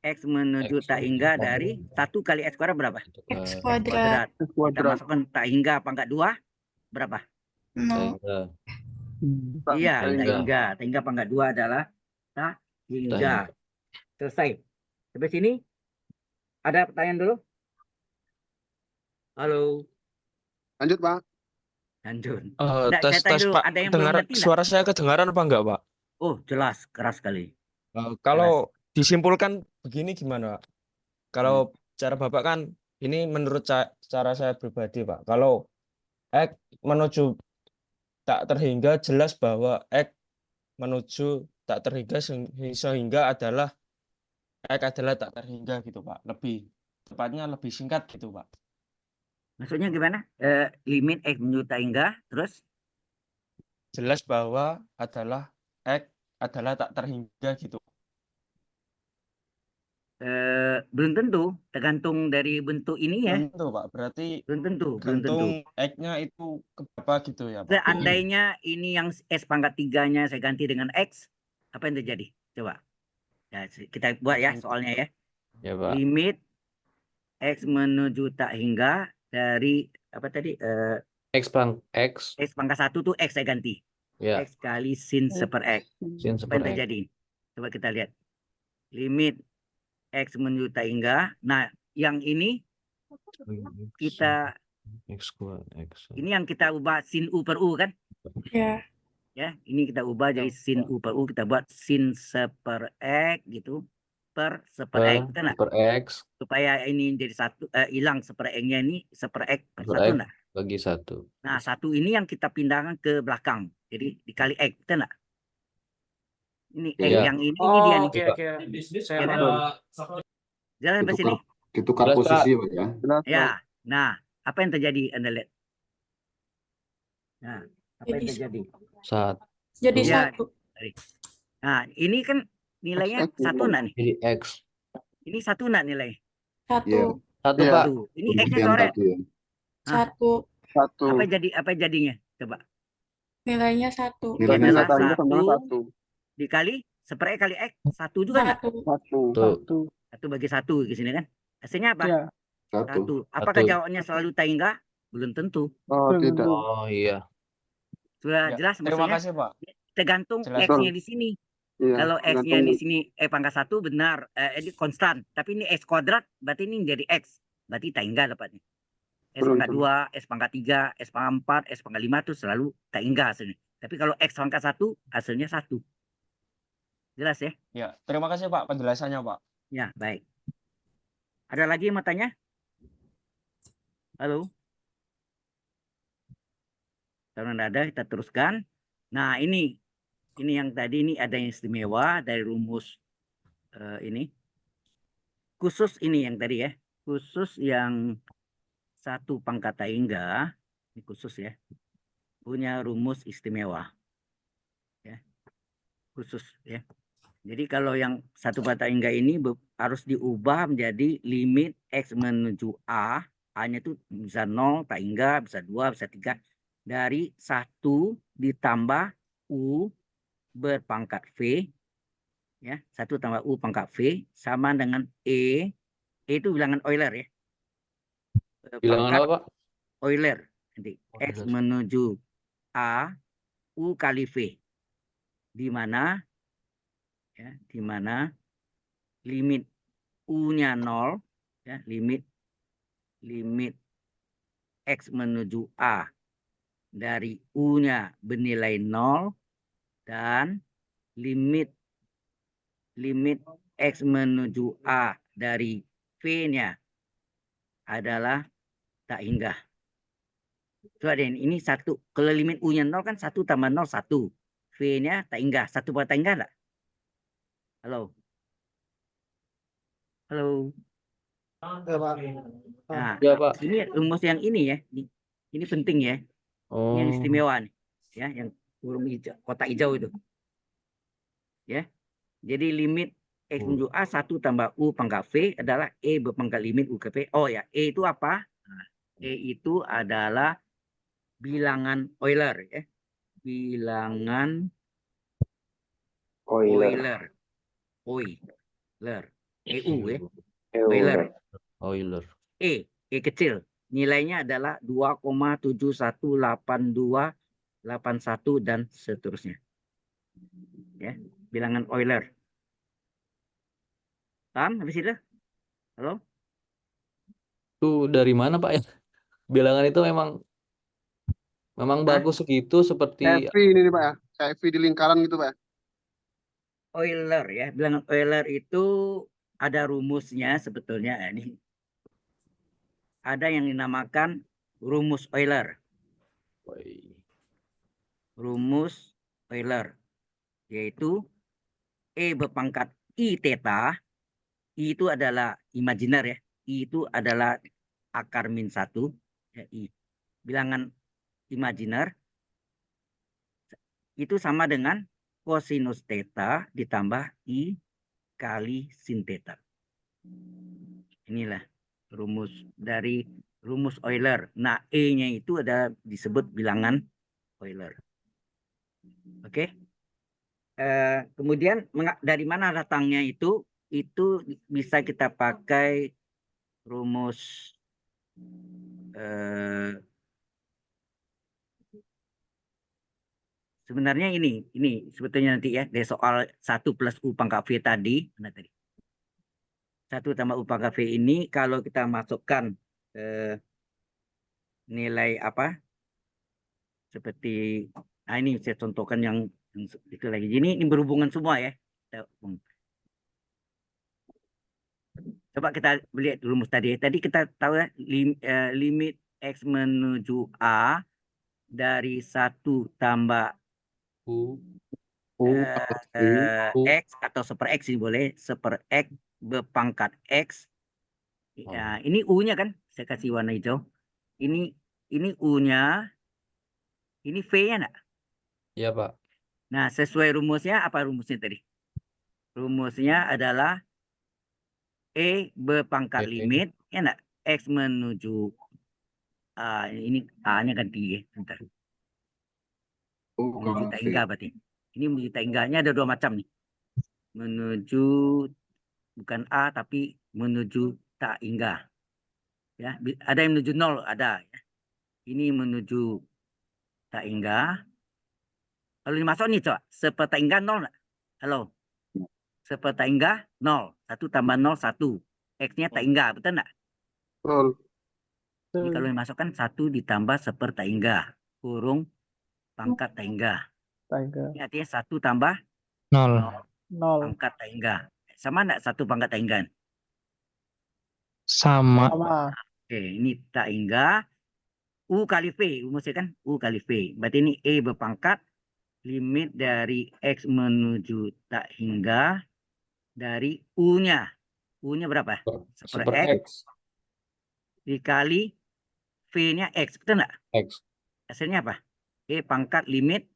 X menuju X tak hingga dari 1 kali X kuadrat berapa? X Kuadrat. kuadrat. Kita Kuadrat. masukkan tak hingga pangkat 2 berapa? 0. Sehingga Iya, tak tak hingga. hingga. Tak hingga pangkat 2 adalah tak hingga. Selesai. Sampai sini ada pertanyaan dulu? Halo, Lanjut, Pak. lanjut. Tes Saya tanya tes dulu, Pak, ada yang belum dengar ngerti enggak? suara saya kedengaran apa enggak Pak? Oh, jelas, keras sekali. Kalau disimpulkan begini gimana Pak? Kalau cara Bapak kan ini menurut cara saya pribadi Pak. Kalau X menuju tak terhingga jelas bahwa X menuju tak terhingga sehingga adalah X adalah tak terhingga gitu Pak. Lebih tepatnya lebih singkat gitu Pak. Maksudnya gimana? Limit X menuju tak hingga, terus? Jelas bahwa adalah X adalah tak terhingga gitu. Belum tentu, tergantung dari bentuk ini ya. Belum tentu Pak, berarti Belum tentu. gantung X-nya itu ke berapa gitu ya Pak? Seandainya ini yang S pangkat 3-nya saya ganti dengan X, apa yang terjadi? Coba. Ya, kita buat ya soalnya ya. Ya Pak. Limit X menuju tak hingga dari apa tadi? X X pangkat 1 tuh X saya ganti. ya. X kali sin seper X. Sin Apa yang seper X. terjadi? Coba kita lihat. Limit X menuju tak hingga. Nah, yang ini kita X kuadrat X. ini yang kita ubah sin U per U kan? Ya. Ya, ini kita ubah jadi sin U per U, kita buat sin seper X gitu per seper X, betul nggak? Per X Supaya ini jadi satu, hilang seper X-nya ini seper X per per 1 X enggak? bagi 1. Nah, 1 ini yang kita pindahkan ke belakang. Jadi dikali X, betul enggak? Ini X Iya. yang ini dia nih. Oke. Saya Ya kan? Jalan sampai sini? Ditukar Jelas, posisi Pak ya. Jelas, Pak. Ya. Nah, apa yang terjadi Anda lihat? Nah, apa yang Jadi terjadi? Saat Jadi Ya. 1. Nah, ini kan nilainya X, 1 enggak nih? jadi X. Ini 1 enggak nilai? 1. Iya. 1 Iya. Pak. 1. Ini X-nya Pembuktian coret. tadi ya. 1. 1. Apa jadinya? Coba. Nilainya 1. Nilainya Adalah Nilai tadi sama 1 1. dikali seper X kali X. 1 juga enggak? 1. 1. 1 bagi 1 di sini kan. Hasilnya apa? Ya. 1. 1. Apakah Satu. jawabannya selalu tak hingga? Belum tentu. Oh, tidak. Oh iya. Sudah Ya, jelas terima maksudnya? kasih Pak. Tergantung Jelas. X-nya di sini. Iya, Kalau X-nya tergantung di sini pangkat 1 benar, ini konstan. Tapi ini X kuadrat, berarti ini jadi X. Berarti tak hingga dapatnya. S pangkat betul. 2, S pangkat 3, S pangkat 4, S pangkat 5 itu selalu tak hingga hasilnya. Tapi kalau X pangkat 1, hasilnya 1. Jelas ya? Ya, terima kasih Pak penjelasannya Pak. Ya, baik. Ada lagi yang mau tanya? Halo? Kalau tidak ada, kita teruskan. Nah, ini yang tadi ini ada yang istimewa dari rumus ini. Khusus ini yang tadi ya. Khusus yang 1 pangkat tak hingga, ini khusus ya. Punya rumus istimewa. Ya. Khusus ya. Jadi kalau yang 1 pangkat tak hingga ini harus diubah menjadi limit X menuju A. A-nya itu bisa 0, tak hingga, bisa 2, bisa 3. Dari 1 ditambah U berpangkat V. Ya, 1 tambah U pangkat V sama dengan E. E itu bilangan Euler ya. Bilangan Pangkat apa, Pak? Euler. Nanti X Euler. menuju A, U kali V. Di mana ya, di mana limit U-nya 0 ya, limit X menuju A dari U-nya bernilai 0 dan limit X menuju A dari V-nya adalah tak hingga. Itu ada ini 1. Kalau limit U-nya 0 kan 1 tambah 0, 1. V-nya tak hingga. 1 buat tak hingga enggak? Halo? Halo? Ya, Pak. Nah, Ya, Pak. ini rumus yang ini ya. Ini penting ya. Ini yang Oh, istimewa nih. Ya, yang huruf hijau, kotak hijau itu. Ya. Jadi limit X menuju A 1 tambah U pangkat V adalah E berpangkat limit U ke V. Oh ya, E itu apa? Nah, E itu adalah bilangan Euler ya. Bilangan Euler. Euler. EU ya. Euler. Euler. E kecil. Nilainya adalah 2,718281 dan seterusnya. Ya, bilangan Euler. Paham habis itu? Halo? Itu dari mana, Pak ya? Bilangan itu memang Hah? bagus segitu seperti Kayak V ini nih, Pak ya. Kayak V di lingkaran gitu, Pak ya. Euler ya. Bilangan Euler itu ada rumusnya sebetulnya. Ini ada yang dinamakan rumus Euler. Rumus Euler yaitu E berpangkat I theta. I itu adalah imajiner ya. I itu adalah akar min 1. Ya, I. Bilangan imajiner itu sama dengan kosinus theta ditambah I kali sin theta. Inilah rumus dari rumus Euler. Nah, E-nya itu ada disebut bilangan Euler. Oke. Kemudian dari mana datangnya itu bisa kita pakai rumus sebenarnya ini sebetulnya nanti ya dari soal 1 plus U pangkat V tadi. Mana tadi? 1 tambah U pangkat V ini kalau kita masukkan nilai apa? Seperti ini saya contohkan yang itu lagi. Ini berhubungan semua ya. Coba kita lihat rumus tadi. Tadi kita tahu ya limit X menuju A dari 1 tambah U X atau seper X ini boleh. Seper X berpangkat X. Ya, ini U-nya kan. Saya kasih warna hijau. Ini U-nya. Ini V-nya enggak? Iya, Pak. Nah, sesuai rumusnya, apa rumusnya tadi? Rumusnya adalah E berpangkat limit, ya enggak? X menuju ini A-nya ganti ya, bentar. Menuju tak hingga berarti. Ini menuju tak hingganya ada 2 macam nih. Menuju bukan A tapi menuju tak hingga. Ya, ada yang menuju 0, ada ya. Ini menuju tak hingga, Kalau dimasuk nih coba, sepertiga 0 nggak? Halo. Sepertiga 0. 1 tambah 0, 1. X-nya taingga, betul nggak? Betul. Ini kalau dimasukkan 1 ditambah sepertiga, kurung pangkat taingga. Tiger. Ini artinya 1 tambah 0. 0. pangkat taingga. Sama nggak 1 pangkat taingga? Sama. Sama. Oke, ini taingga. U kali V, rumusnya kan U kali V. Berarti ini E berpangkat limit dari X menuju tak hingga dari U-nya. U-nya berapa? Super X X. dikali V-nya X. Betul nggak? X. Hasilnya apa? E pangkat limit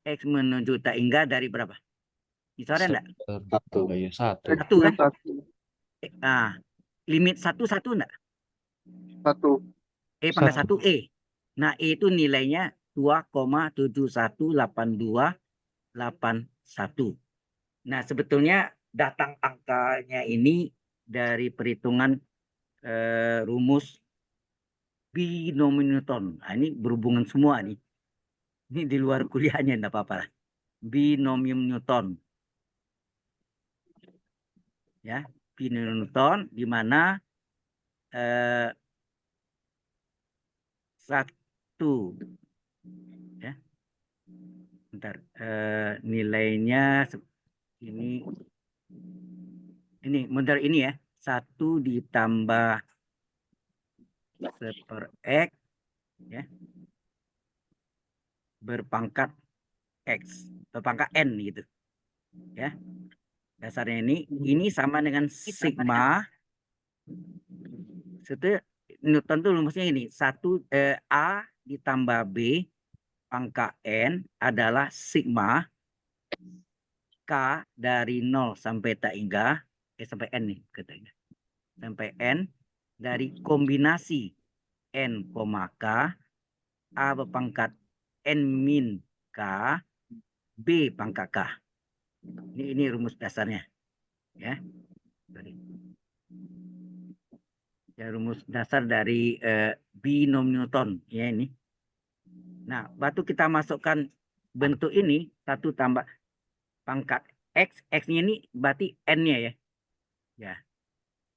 X menuju tak hingga dari berapa? Bisa enggak? 1. Iya, 1. Satu kan? 1. Limit 1 enggak? 1. E pangkat 1. 1 E. Nah, E itu nilainya 2,718281. Nah, sebetulnya datang angkanya ini dari perhitungan rumus binomial Newton. Nah, ini berhubungan semua nih. Ini di luar kuliahnya enggak apa-apa lah. Binomial Newton. Ya, binomial Newton di mana satu ya. Bentar, nilainya ini model ini ya. 1 ditambah super X ya. Berpangkat X, berpangkat N gitu. Ya. Dasarnya ini sama dengan sigma. Itu Newton tuh rumusnya ini. 1 A ditambah B pangkat N adalah sigma K dari 0 sampai tak hingga sampai N nih katanya. Sampai N dari kombinasi N, K A berpangkat N min K B pangkat K. Ini rumus dasarnya. Ya. Ya, rumus dasar dari binomial Newton ya ini. Nah, waktu kita masukkan bentuk ini 1 tambah pangkat X, X-nya ini berarti N-nya ya. Ya.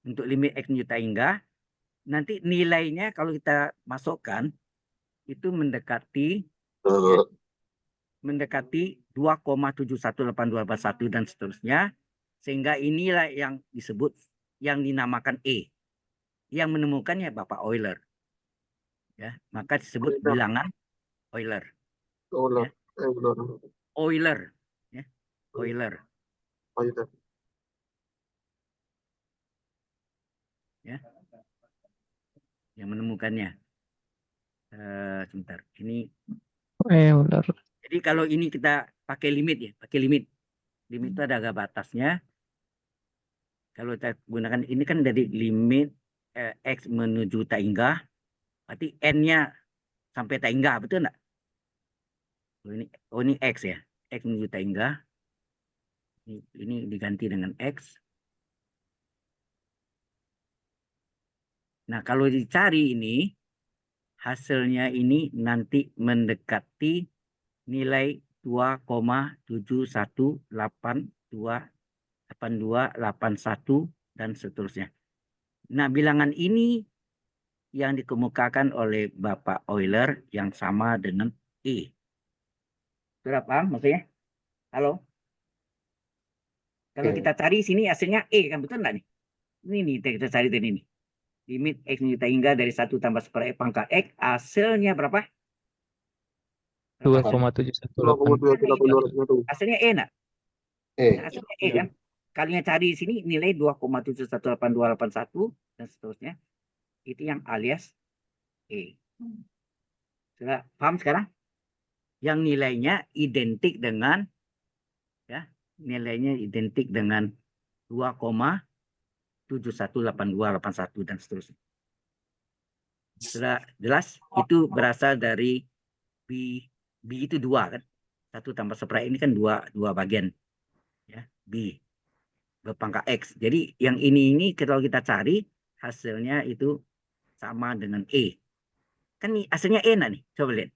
Untuk limit X menuju tak hingga, nanti nilainya kalau kita masukkan itu mendekati ya, mendekati 2,718281 dan seterusnya, sehingga inilah yang disebut, yang dinamakan E. Yang menemukannya Bapak Euler. Ya, maka disebut bilangan Euler. Ya. Euler. Ya. Euler. Ya. Yang menemukannya. Sebentar. Ini. Euler. Jadi kalau ini kita pakai limit ya, pakai limit. Limit itu ada agak batasnya. Kalau kita gunakan ini kan dari limit X menuju tak hingga, berarti N-nya sampai tak hingga, betul enggak? Ini X ya, X menuju tak hingga. Ini diganti dengan X. Nah, kalau dicari ini, hasilnya ini nanti mendekati nilai 2,718281 dan seterusnya. Nah, bilangan ini yang dikemukakan oleh Bapak Euler yang sama dengan E. Sudah paham maksudnya? Halo? Kalau kita cari sini hasilnya E kan, betul nggak nih? Ini kita cari tadi ini. Limit X menuju tak hingga dari 1 tambah super X pangkat X, hasilnya berapa? 2,7182. Hasilnya E enggak? Hasilnya E kan? Kalinya cari di sini nilai 2,718281 dan seterusnya. Itu yang alias E. Sudah paham sekarang? Yang nilainya identik dengan ya, nilainya identik dengan 2,718281 dan seterusnya. Sudah jelas? Itu berasal dari B itu 2 kan? 1 tambah super ini kan dua bagian. Ya, B berpangkat X. Jadi yang ini kalau kita cari hasilnya itu sama dengan E. Kan nih hasilnya E nih. Coba lihat.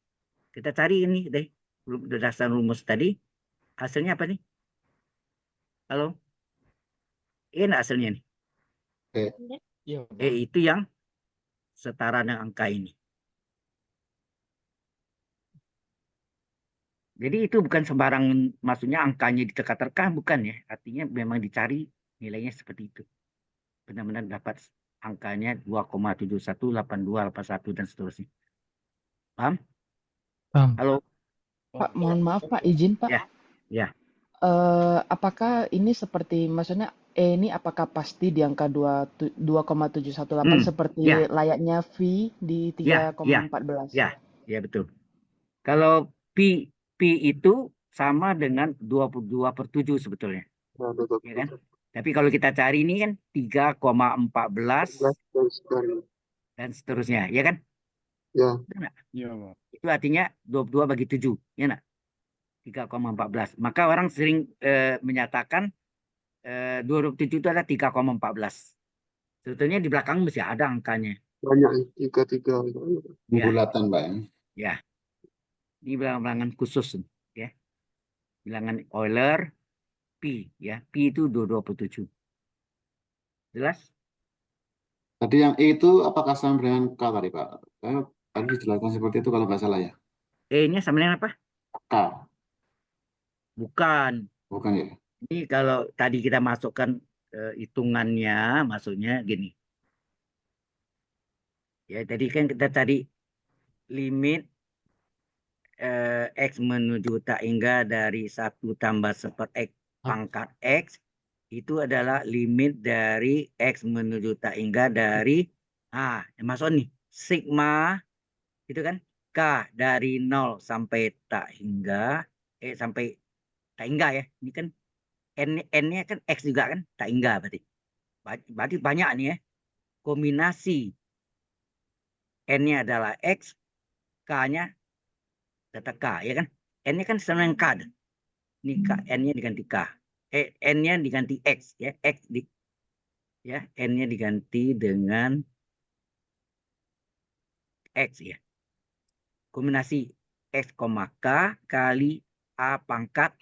Kita cari ini deh. berdasarkan rumus tadi, hasilnya apa nih? Halo? Ini hasilnya nih. Iya, Itu yang setara dengan angka ini. Jadi itu bukan sembarangan, maksudnya angkanya diteka-teka, bukan ya. Artinya memang dicari nilainya seperti itu. Benar-benar dapat angkanya 2,718281 dan seterusnya. Paham? Paham. Halo? Pak, mohon maaf Pak, izin Pak. Ya, ya. Apakah ini seperti, maksudnya ini apakah pasti di angka 2,718 Hmm, seperti ya, layaknya V di ya, ya, 3,14? ya, ya betul. Kalau P itu sama dengan 22/7 sebetulnya, Nah, betul. ya kan? Tapi kalau kita cari ini kan 3,14 dan seterusnya, ya kan? Ya. Betul nggak? Iya, Pak. Itu artinya 22/7, ya nggak? 3,14. Maka orang sering menyatakan 27 itu adalah 3,14. Sebetulnya di belakang masih ada angkanya. Banyak 3. Ya, Bulatan, Pak. ya. Ini bilangan khusus, ya. Bilangan Euler P, ya. P itu 227. Jelas? Tadi yang E itu apakah sama dengan K tadi, Pak? Saya tadi dijelaskan seperti itu kalau nggak salah ya. E-nya sama dengan apa? K, Bukan. bukan ya? Ini kalau tadi kita masukkan hitungannya, maksudnya gini. Ya, tadi kan kita cari limit X menuju tak hingga dari 1 tambah 1 X pangkat X. Itu adalah limit dari X menuju tak hingga dari, yang masuk nih, sigma, itu kan, K dari 0 sampai tak hingga, sampai tak hingga ya. Ini kan N-nya kan X juga kan, tak hingga berarti. Berarti banyak nih ya. Kombinasi N-nya adalah X, K-nya tetap K, ya kan? N-nya kan sama dengan K. Ini K, N-nya diganti K. N-nya diganti X, ya. N-nya diganti dengan X, ya. Kombinasi X, K kali A pangkat.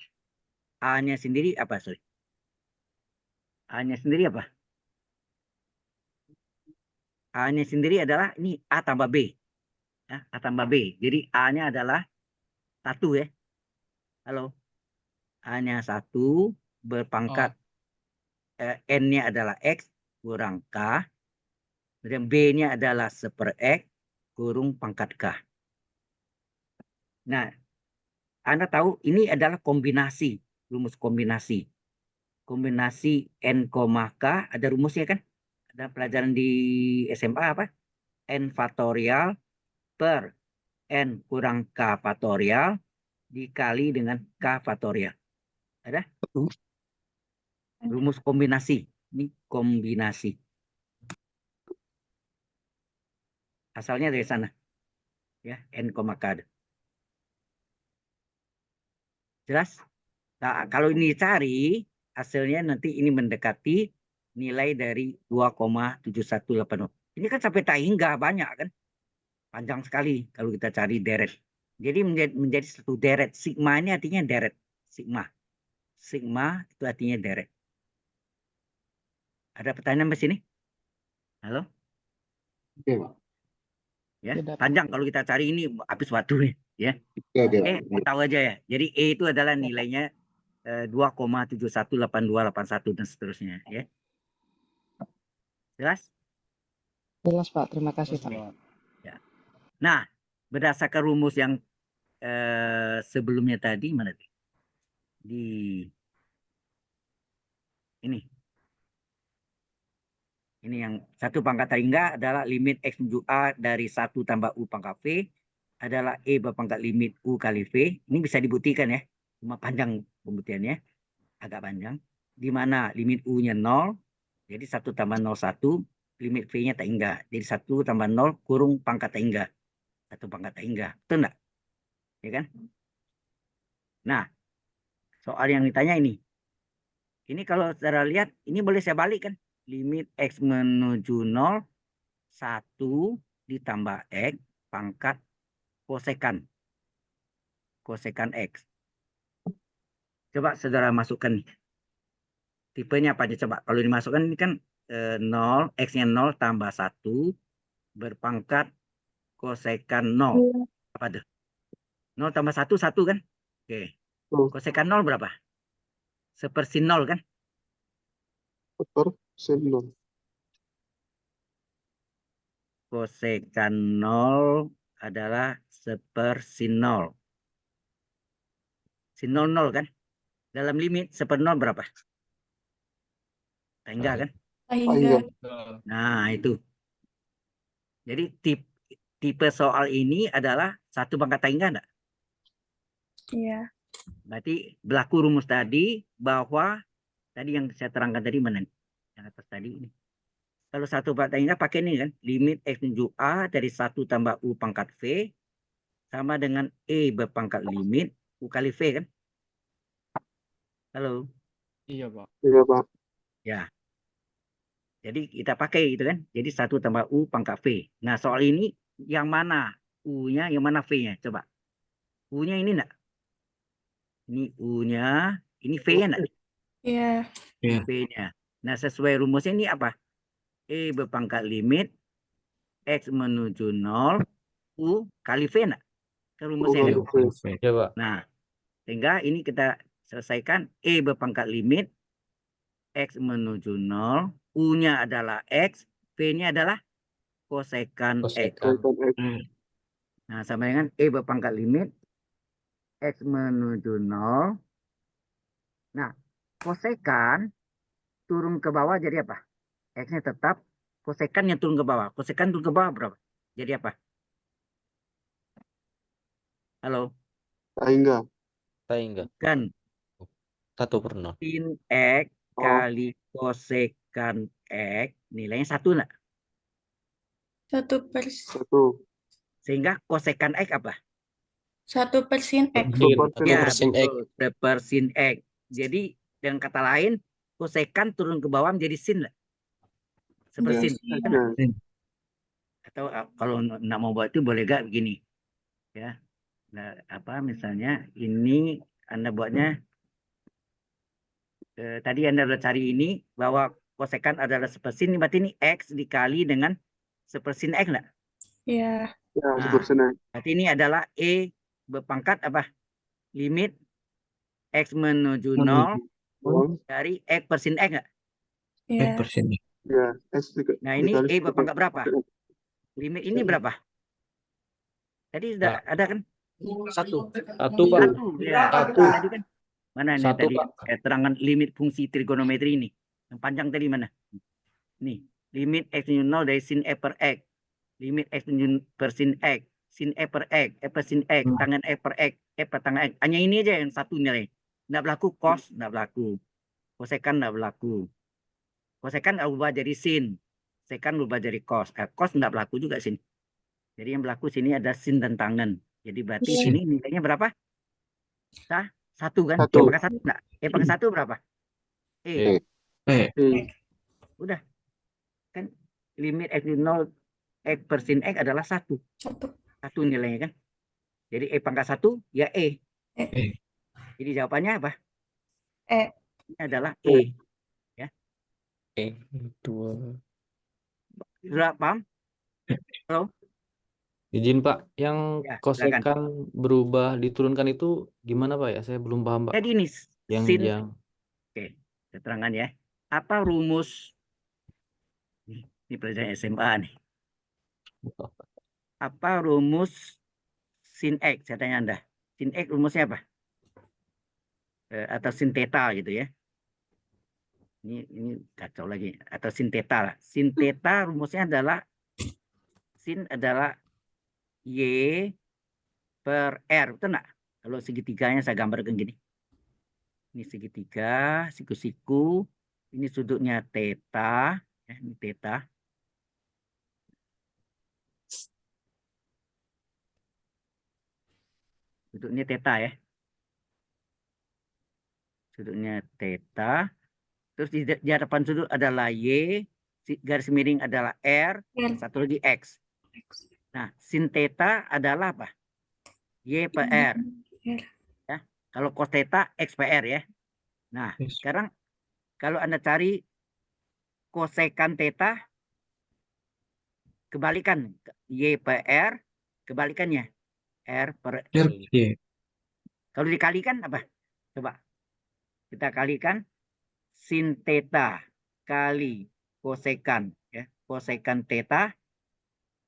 A-nya sendiri apa, sorry? A-nya sendiri apa? A-nya sendiri adalah ini A tambah B. Ya, A tambah B. Jadi A-nya adalah 1 ya. Halo. A-nya 1 berpangkat N-nya adalah X kurang K. Kemudian B-nya adalah 1/X kurung pangkat K. Nah, Anda tahu ini adalah kombinasi, rumus kombinasi. Kombinasi N, K, ada rumusnya kan? Ada pelajaran di SMA apa? N faktorial per N kurang K faktorial dikali dengan K faktorial. Ada? Rumus kombinasi. Ini kombinasi. Asalnya dari sana. Ya, N, K. Jelas? Nah, kalau ini dicari, hasilnya nanti ini mendekati nilai dari 2,7180. Ini kan sampai tak hingga banyak kan? Panjang sekali kalau kita cari deret. Jadi menjadi satu deret. Sigma ini artinya deret. Sigma. Sigma itu artinya deret. Ada pertanyaan di sini? Halo? Oke, Pak. Ya, Tidak, Pak. panjang kalau kita cari ini habis waktu ya. Oke, Pak. Tahu aja ya. Jadi E itu adalah nilainya 2,718281 dan seterusnya ya. Jelas? Jelas Pak, terima kasih Pak. Ya. Nah, berdasarkan rumus yang sebelumnya tadi mana tuh? Di ini. Ini yang 1 pangkat terhingga adalah limit X menuju A dari 1 tambah U pangkat V adalah E berpangkat limit U kali V. Ini bisa dibuktikan ya. Cuma panjang pembuktiannya. Agak panjang. Di mana limit U-nya 0. Jadi 1 tambah 0, 1. Limit V-nya tak hingga. Jadi 1 tambah 0 kurung pangkat tak hingga. 1 pangkat tak hingga. Betul enggak? Ya kan? Nah, soal yang ditanya ini. Ini kalau saudara lihat, ini boleh saya balik kan? Limit X menuju 0, 1 ditambah X pangkat kosekan. kosekan X. Coba saudara masukkan nih. Tipenya apa aja coba. Kalau dimasukkan ini kan 0, X-nya 0 tambah 1 berpangkat kosekan 0. Apa tuh? 0 tambah 1, 1 kan? Oke. Kosekan 0 berapa? Sepersin 0 kan? Sepersin 0. Kosekan 0 adalah sepersin 0. Sin 0, 0 kan? Dalam limit seper 0 berapa? Enggak kan? Sehingga. Nah, itu. Jadi tipe soal ini adalah 1 pangkat tangga enggak? Iya. Berarti berlaku rumus tadi bahwa tadi yang saya terangkan tadi mana? Yang atas tadi ini. Kalau 1 pangkat tangga pakai ini kan, limit X menuju A dari 1 tambah U pangkat V sama dengan E berpangkat limit U kali V kan? Halo? Iya, Pak. Iya, Pak. Ya. Jadi kita pakai itu kan. Jadi 1 tambah U pangkat V. Nah, soal ini yang mana U-nya, yang mana V-nya? Coba. U-nya ini enggak? Ini U-nya, ini V-nya enggak? Iya. V-nya. Nah, sesuai rumusnya ini apa? E berpangkat limit X menuju 0 U kali V enggak? Itu rumusnya kan? Coba. Nah, sehingga ini kita selesaikan E berpangkat limit X menuju 0, U-nya adalah X, V-nya adalah kosekan X. Nah, sama dengan E berpangkat limit X menuju 0. Nah, kosekan turun ke bawah jadi apa? X-nya tetap, kosekannya turun ke bawah. Kosekan turun ke bawah berapa? Jadi apa? Halo? Sehingga. Kan 1/0. sin X kali kosekan X, nilainya 1 enggak? 1/1. Sehingga kosekan X apa? 1/sin X. Ya, betul. Sepersin X. Jadi, dengan kata lain, kosekan turun ke bawah menjadi sin enggak? Sepersin. Atau kalau nggak mau buat itu boleh gak begini. Ya. Nah, apa misalnya ini Anda buatnya tadi Anda udah cari ini bahwa kosekan adalah sepersin, berarti ini X dikali dengan sepersin X enggak? Iya. Ya, Nah, sepersin X. berarti ini adalah E berpangkat apa? Limit X menuju 0 dari X persin X enggak? Iya. Ya, X Nah, ini dikali E berpangkat berapa? sepersin X. Limit ini berapa? Tadi sudah ada kan? 1, Pak. 1 ya. 1. Tadi kan mana nih 1, tadi Pak. terangan limit fungsi trigonometri ini. Yang panjang tadi mana? Nih, limit X menuju 0 dari sin E per X. Limit X menuju per sin X. Sin E per X, E per sin X, tangan E per X, E per tangan X. Hanya ini aja yang 1 nilai. Nggak berlaku cos, nggak berlaku. Kosekan nggak berlaku. Kosekan nggak berubah jadi sin. Kosekan berubah jadi cos. Cos nggak berlaku juga sin. Jadi yang berlaku sini ada sin dan tangan. Jadi berarti sini nilainya berapa? 1 kan? E pangkat 1 enggak? E pangkat 1 berapa? E. Udah. Kan limit X di 0 X per sin X adalah 1. 1 nilainya kan? Jadi E pangkat 1 ya E. Jadi jawabannya apa? E. Ini adalah E. Ya. E2. Sudah paham? Halo? Izin Pak, yang Ya, kosekan silakan. berubah diturunkan itu gimana Pak ya? Saya belum paham Pak. Jadi ini Yang Oke, keterangan ya. Apa rumus? Ini pelajaran SMA nih. Apa rumus sin X? Saya tanya Anda. Sin X rumusnya apa? Atau sin theta gitu ya. Ini kacau lagi. Atau sin theta lah. Sin theta rumusnya adalah sin adalah Y per R. Betul nggak? Kalau segitiganya saya gambarkan gini. Ini segitiga, siku-siku. Ini sudutnya theta. Ya, ini theta. Sudutnya theta ya. Sudutnya theta. Terus di hadapan sudut adalah Y. Garis miring adalah R. Satu lagi X. Nah, sin theta adalah apa? Y per R. R. Ya. Kalau cos theta X per R ya. Nah, sekarang kalau Anda cari kosekan theta, kebalikan Y per R, kebalikannya R per Y. Kalau dikalikan apa? Coba kita kalikan sin theta kali kosekan ya. Kosekan theta,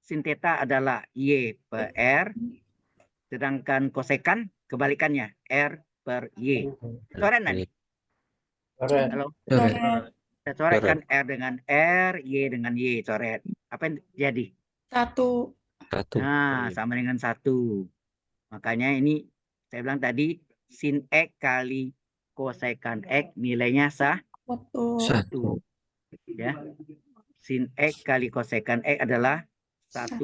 sin theta adalah Y per R, sedangkan kosekan kebalikannya R per Y. Coret nggak nih? Halo, Coret. kita coretkan R dengan R, Y dengan Y, coret. Apa yang jadi? 1. Nah, sama dengan 1. Makanya ini saya bilang tadi sin X kali kosekan X nilainya 1. Ya. Sin X kali kosekan X adalah 1.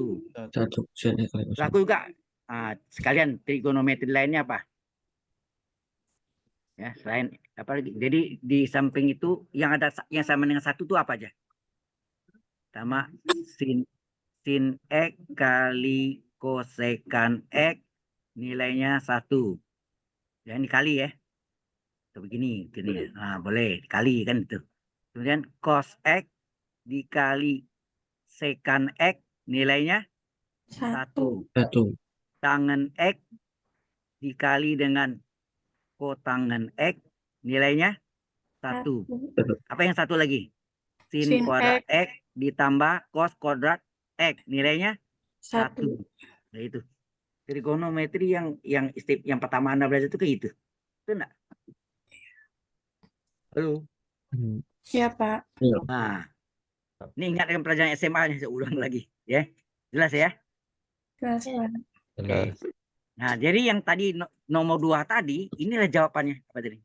Laku juga sekalian trigonometri lainnya apa? Ya, selain apa lagi? Jadi di samping itu yang ada yang sama dengan 1 itu apa aja? Sama sin X kali kosekan X nilainya 1. Jangan dikali ya. Tuh begini. Nah, boleh dikali kan itu. Kemudian cos X dikali sekan X nilainya 1. Tangen X dikali dengan kotangen X nilainya 1. Apa yang satu lagi? Sin kuadrat X ditambah cos kuadrat X nilainya 1. Nah, itu. Trigonometri yang pertama Anda belajar itu kayak gitu. Itu enggak? Halo. Iya, Pak. Nah, ini ingat dengan pelajaran SMA-nya, saya ulang lagi ya. Jelas ya? Jelas, Pak. Oke. Nah, jadi yang tadi nomor 2 tadi, inilah jawabannya apa tadi?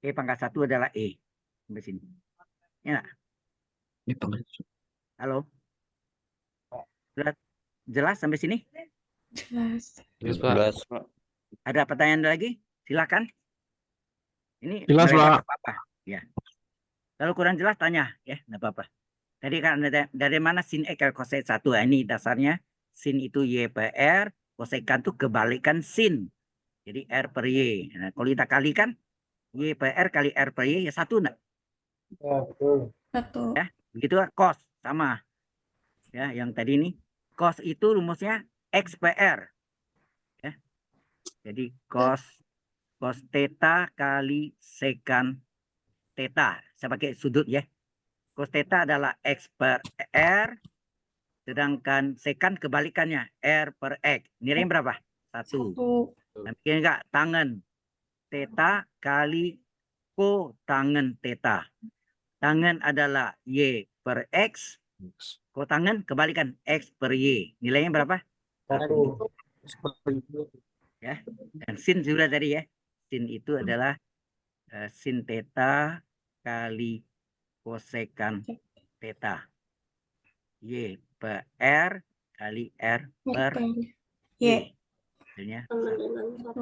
E pangkat 1 adalah E. Sampai sini. Ya. Halo. Jelas sampai sini? Jelas. Ada pertanyaan lagi? Silakan. Ini Jelas, boleh Pak. apa-apa. Ya. Kalau kurang jelas tanya ya, enggak apa-apa. Tadi kan dari mana sin X kali cosec 1? Ini dasarnya sin itu Y per R, kosekan itu kebalikan sin. Jadi R per Y. Nah, kalau kita kalikan Y per R kali R per Y ya 1 enggak? Betul. Ya, begitu cos sama. Ya, yang tadi ini cos itu rumusnya X per R. Ya. Jadi cos theta kali sekan theta. Saya pakai sudut ya. Cos theta adalah X per R, sedangkan sekan kebalikannya R per X. Nilainya berapa? 1. Nah, bikin enggak? Tangen theta kali kotangen theta. Tangen adalah Y per X. Kotangen kebalikan X per Y. Nilainya berapa? 1. Ya. Dan sin sudah tadi ya. Sin itu adalah sin theta kali kosekan theta. Y per R kali R per Y. Hasilnya 1.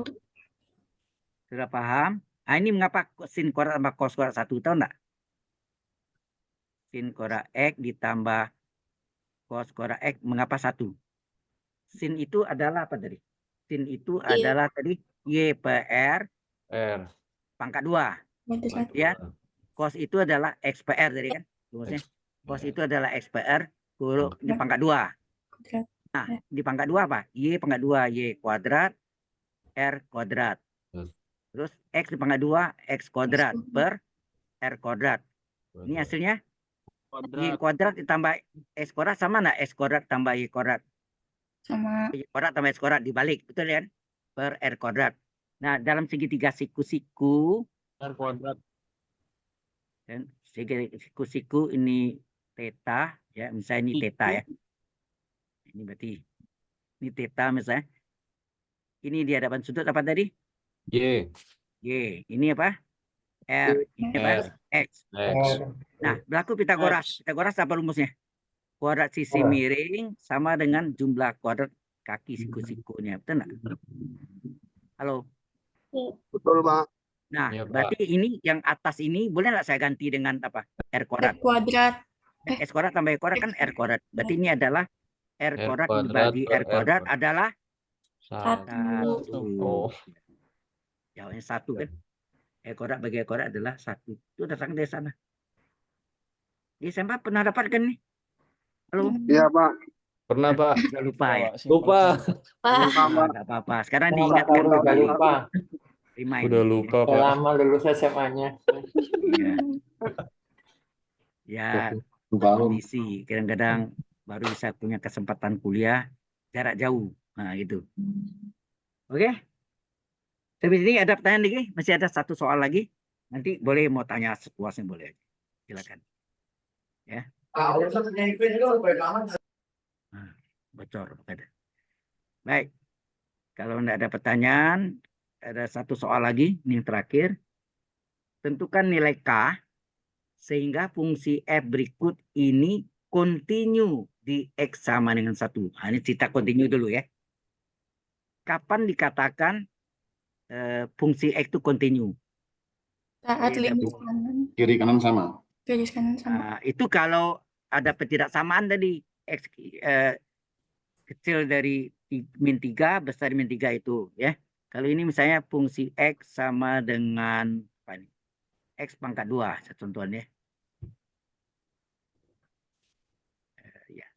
Sudah paham? Nah, ini mengapa sin kuadrat tambah cos kuadrat 1, tahu enggak? Sin kuadrat X ditambah cos kuadrat X mengapa 1? Sin itu adalah apa tadi? Sin itu adalah tadi Y per R pangkat 2. Ya. Cos itu adalah X per R tadi kan? Rumusnya. Cos itu adalah X per R di pangkat 2. Nah, di pangkat 2 apa? Y pangkat 2 Y kuadrat R kuadrat. Terus X di pangkat 2 X kuadrat per R kuadrat. Ini hasilnya Y kuadrat ditambah X kuadrat sama enggak? X kuadrat tambah Y kuadrat. Sama. Y kuadrat tambah X kuadrat dibalik. Betul kan? Per R kuadrat. Nah, dalam segitiga siku-siku R kuadrat. dan siku-siku ini theta ya, misalnya ini theta ya. Ini berarti ini theta misalnya. Ini di hadapan sudut apa tadi? Y. Y. Ini apa? R. Ini apa? X. Nah, berlaku Pitagoras. Pitagoras apa rumusnya? Kuadrat sisi miring sama dengan jumlah kuadrat kaki siku-sikunya. Betul nggak? Halo. Betul, Pak. Nah, Iya, Pak. berarti ini yang atas ini boleh nggak saya ganti dengan apa? R kuadrat. Kuadrat. S kuadrat tambah Y kuadrat kan R kuadrat. Berarti ini adalah R kuadrat dibagi R kuadrat adalah Satu. Oh. Jawabnya satu kan. Ekorat bagi ekorat adalah satu. Itu datang dari sana. Di SMA pernah dapat kan nih? Halo? Iya, Pak. Pernah, Pak. Udah lupa ya? Lupa. Lupa, Pak. Nggak apa-apa. Sekarang Pak, diingatkan udah dulu. lupa. Remind. Udah lupa, Udah Pak. lama lulus SMA-nya. Iya. Ya, 20 tahun. kondisi. Kadang-kadang baru bisa punya kesempatan kuliah jarak jauh. Nah, gitu. Oke? Tapi ini ada pertanyaan lagi? Masih ada satu soal lagi? Nanti boleh mau tanya sepuasnya boleh. Silakan. Ya. Nah, bocor. Baik. Kalau tidak ada pertanyaan, ada satu soal lagi, ini yang terakhir. Tentukan nilai K sehingga fungsi f berikut ini continue di X sama dengan 1. Nah, ini cerita continue dulu ya. Kapan dikatakan fungsi X itu continue? Saat Jadi ada limit kanan, Kiri kanan sama. garis kanan sama. itu kalau ada ketidaksamaan tadi X kecil dari min 3, besar min 3 itu ya. Kalau ini misalnya fungsi X sama dengan apa nih? X pangkat 2, contohnya. Ya.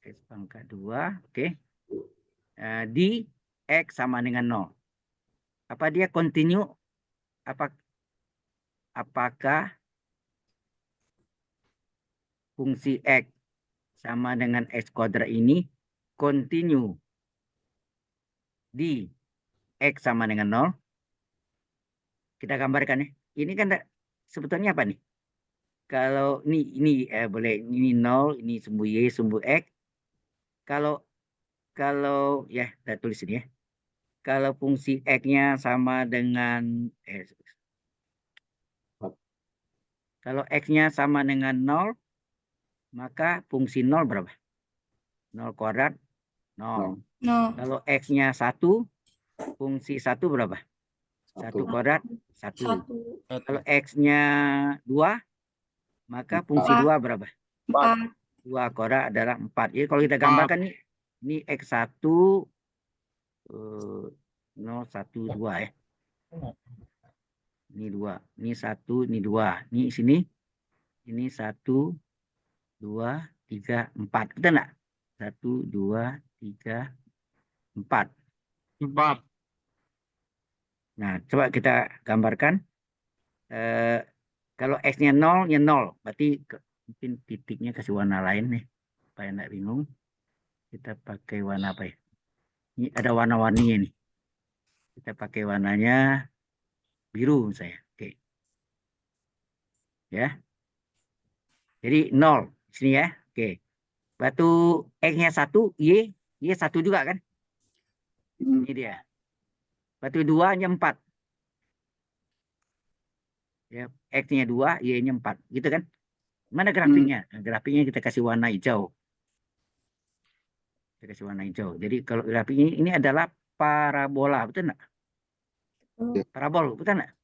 X pangkat 2, oke. Di X sama dengan 0. Apa dia continue? Apakah fungsi X sama dengan X kuadrat ini continue di X sama dengan 0? Kita gambarkan ya. Ini kan sebetulnya apa nih? Kalau ini boleh ini 0, ini sumbu Y, sumbu X. Kalau ya kita tulis ini ya. Kalau fungsi X-nya sama dengan kalau X-nya sama dengan 0, maka fungsi 0 berapa? 0 kuadrat 0. No. Kalau X-nya 1, fungsi 1 berapa? 1 kuadrat 1. Kalau X-nya 2, maka fungsi 2 berapa? 4. 2 kuadrat adalah 4. Jadi kalau kita gambarkan ini X1 0, 1, 2 ya. Ini 2, ini 1, ini 2. Ini sini. Ini 1, 2, 3, 4. Kita enggak? 1, 2, 3, 4. 4. Nah, coba kita gambarkan. Kalau X-nya 0, nya 0. Berarti mungkin titiknya kasih warna lain nih. Supaya enggak bingung. Kita pakai warna apa ya? Ini ada warna-warninya nih. Kita pakai warnanya biru saya. Oke. Ya. Jadi 0 di sini ya. Oke. Batu X-nya 1, Y 1 juga kan? Ini dia. Batu 2-nya 4. Ya, X-nya 2, Y-nya 4. Gitu kan? Mana grafiknya? Nah, grafiknya kita kasih warna hijau. Kita kasih warna hijau. Jadi kalau grafik ini adalah parabola, betul enggak? Parabol, betul enggak?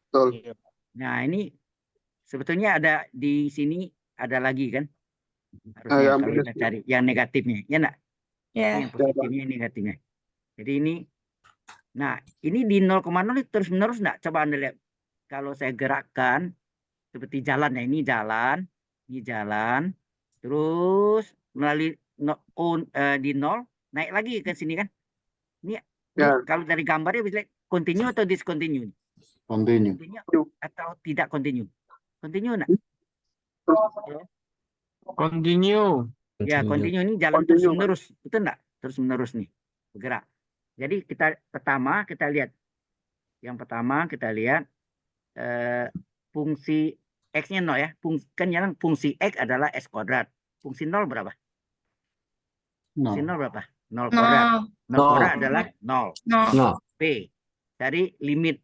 Betul. Nah, ini sebetulnya ada di sini ada lagi kan? Harusnya Ya, kalau kita cari yang negatifnya, ya enggak? Ya. Yang positifnya, negatifnya. Jadi ini, nah ini di 0,0 terus menerus enggak? Coba Anda lihat. Kalau saya gerakkan seperti jalan ya, ini jalan, terus melalui di 0 naik lagi ke sini kan? Ini kalau dari gambarnya bisa continue atau discontinue? Continue. Continue atau tidak continue? Continue enggak? Continue. Ya, continue ini jalan terus menerus, betul enggak? Terus menerus nih, bergerak. Jadi pertama kita lihat, yang pertama kita lihat fungsi X-nya 0 ya. Kan yang fungsi X adalah X kuadrat. Fungsi 0 berapa? Fungsi 0 berapa? 0 kuadrat. 0 kuadrat adalah 0. P. Dari limit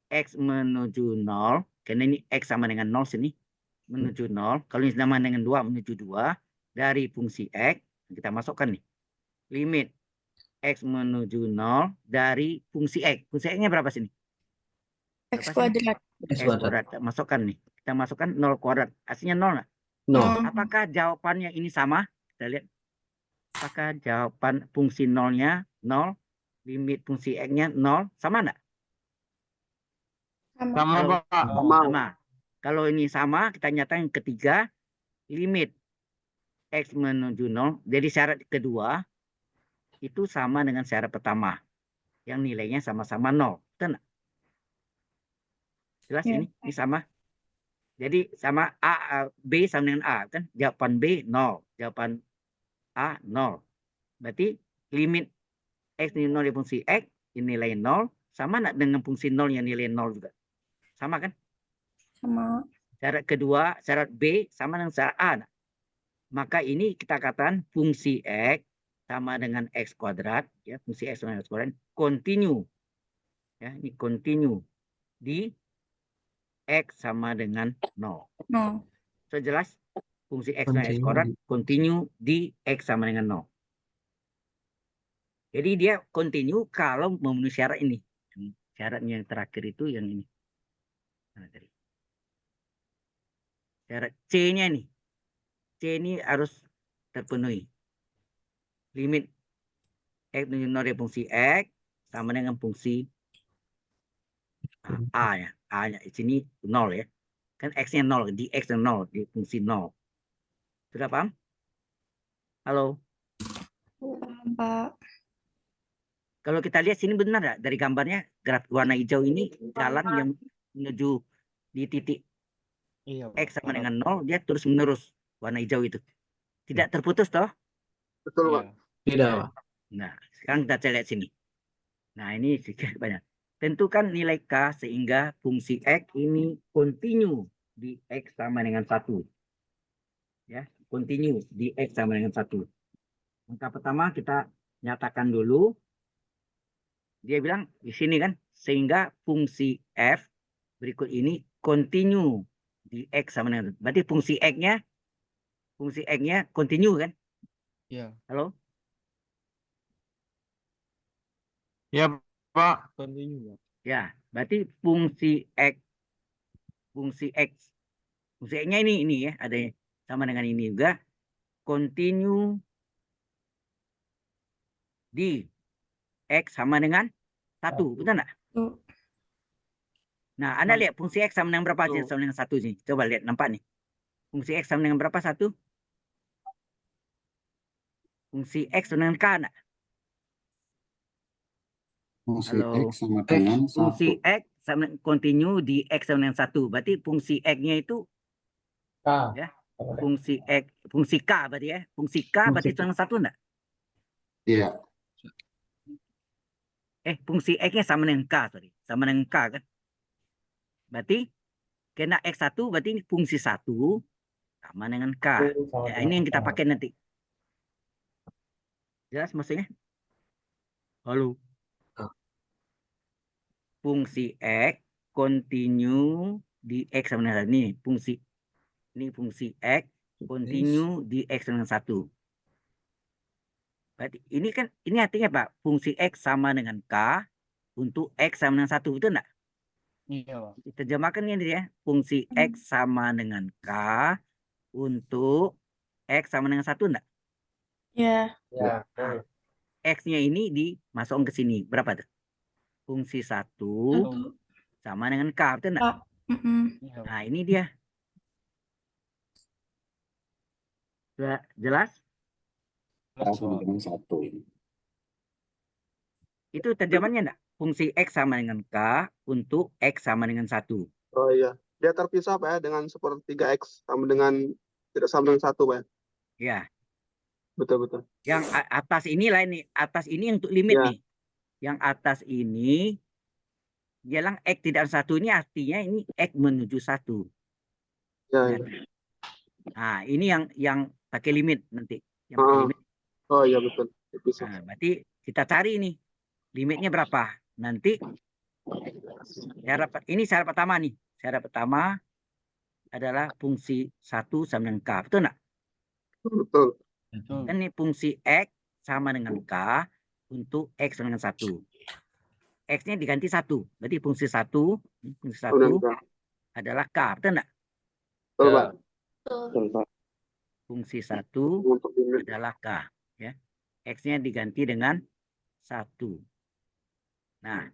X menuju 0. Karena ini X sama dengan 0 sini. Menuju 0. Kalau ini sama dengan 2 menuju 2. Dari fungsi X. Kita masukkan nih. Limit X menuju 0 dari fungsi X. Fungsi X-nya berapa sini? X kuadrat. X kuadrat. Kita masukkan nih. Kita masukkan 0 kuadrat. Hasilnya 0 nggak? No. Apakah jawabannya ini sama? Kita lihat. Apakah jawaban fungsi nolnya 0, limit fungsi X-nya 0, sama enggak? Sama. Sama, Kalau Pak. sama. Kalau ini sama, kita nyatakan yang ketiga, limit X menuju 0. Jadi syarat kedua itu sama dengan syarat pertama. Yang nilainya sama-sama 0. Betul nggak? Jelas Ya. ini sama. Jadi sama B sama dengan A. Kan jawaban B 0. Jawaban A 0. Berarti limit X menuju 0 dari fungsi X nilai 0. Sama nggak dengan fungsi 0 yang nilai 0 juga? Sama kan? Sama. Syarat kedua, syarat B sama dengan syarat A. Maka ini kita katakan fungsi X sama dengan X kuadrat. Ya, fungsi X sama dengan X kuadrat. Continue. Ya, ini continue di X sama dengan 0. No. So, jelas? Fungsi X sama X kuadrat continue di X sama dengan 0. Jadi dia continue kalau memenuhi syarat ini. Syaratnya yang terakhir itu yang ini. Nah, tadi. Syarat C-nya nih. C ini harus terpenuhi. Limit X menuju 0 dari fungsi X sama dengan fungsi A ya. A-nya di sini 0 ya. Kan X-nya 0, di X-nya 0, di fungsi 0. Sudah paham? Halo? Paham, Pak. Kalau kita lihat sini benar ya, dari gambarnya grafik warna hijau ini jalan yang menuju di titik Iya, Pak. X sama dengan 0, dia terus menerus warna hijau itu. Tidak terputus toh? Betul, Pak. Iya. Tidak, Pak. Nah, sekarang kita lihat sini. Nah, ini sedikit banyak. Tentukan nilai K sehingga fungsi X ini continue di X sama dengan 1. Ya, continue di X sama dengan 1. Langkah pertama kita nyatakan dulu. Dia bilang di sini kan, sehingga fungsi F berikut ini continue di X sama dengan 1. Berarti fungsi X-nya continue kan? Iya. Halo? Ya, Pak. Continue, Pak. Ya, berarti fungsi X-nya ini ya, ada sama dengan ini juga, continue di X sama dengan 1, betul nggak? Tuh. Nah, Anda lihat fungsi X sama dengan berapa sih? Tuh. Sama dengan 1 sih. Coba lihat, nampak nih. Fungsi X sama dengan berapa? 1? Fungsi X sama dengan K enggak? Fungsi Halo. X sama dengan Fungsi 1. X sama continue di X sama dengan 1. Berarti fungsi X-nya itu ya, fungsi X, fungsi K berarti ya. Fungsi K berarti sama dengan 1 enggak? Iya. Fungsi X-nya sama dengan K, sorry. Sama dengan K kan? Berarti kena X1 berarti ini fungsi 1 sama dengan K. Ya, ini yang kita pakai nanti. Jelas maksudnya? Halo. Fungsi X continue di X sama dengan 1. Ini fungsi X continue di X sama dengan 1. Berarti ini artinya Pak, fungsi X sama dengan K untuk X sama dengan 1, betul enggak? Iya, Pak. Diterjemahkan ini ya, fungsi X sama dengan K untuk X sama dengan 1 enggak? Ya. Ya. Nah, X-nya ini dimasukkan ke sini. Berapa tuh? Fungsi 1 1. sama dengan K, betul enggak? Pak. Iya, Pak. Nah, ini dia. Sudah jelas? Sama dengan 1. Itu terjemahannya enggak? Fungsi X sama dengan K untuk X sama dengan 1. Oh iya. Dia terpisah, Pak, ya, dengan sepertiga X sama dengan tidak sama dengan 1, Pak, ya. Ya. Betul. Yang atas ini lah ini. Atas ini untuk limit Ya. nih. Yang atas ini dia bilang X tidak 1 ini artinya ini X menuju 1. Ya. Nah, ini yang pakai limit nanti. Yang pakai limit. Oh iya, betul. Terpisah. Nah, berarti kita cari nih. Limitnya berapa? Nanti ini syarat pertama nih. Syarat pertama adalah fungsi 1 sama dengan K. Betul nggak? Betul. Dan ini fungsi X sama dengan K untuk X sama dengan 1. X-nya diganti 1. Berarti fungsi 1 adalah K. Betul nggak? Betul, Pak. Betul, Pak. Fungsi 1 Untuk limit. adalah K. Ya. X-nya diganti dengan 1. Nah,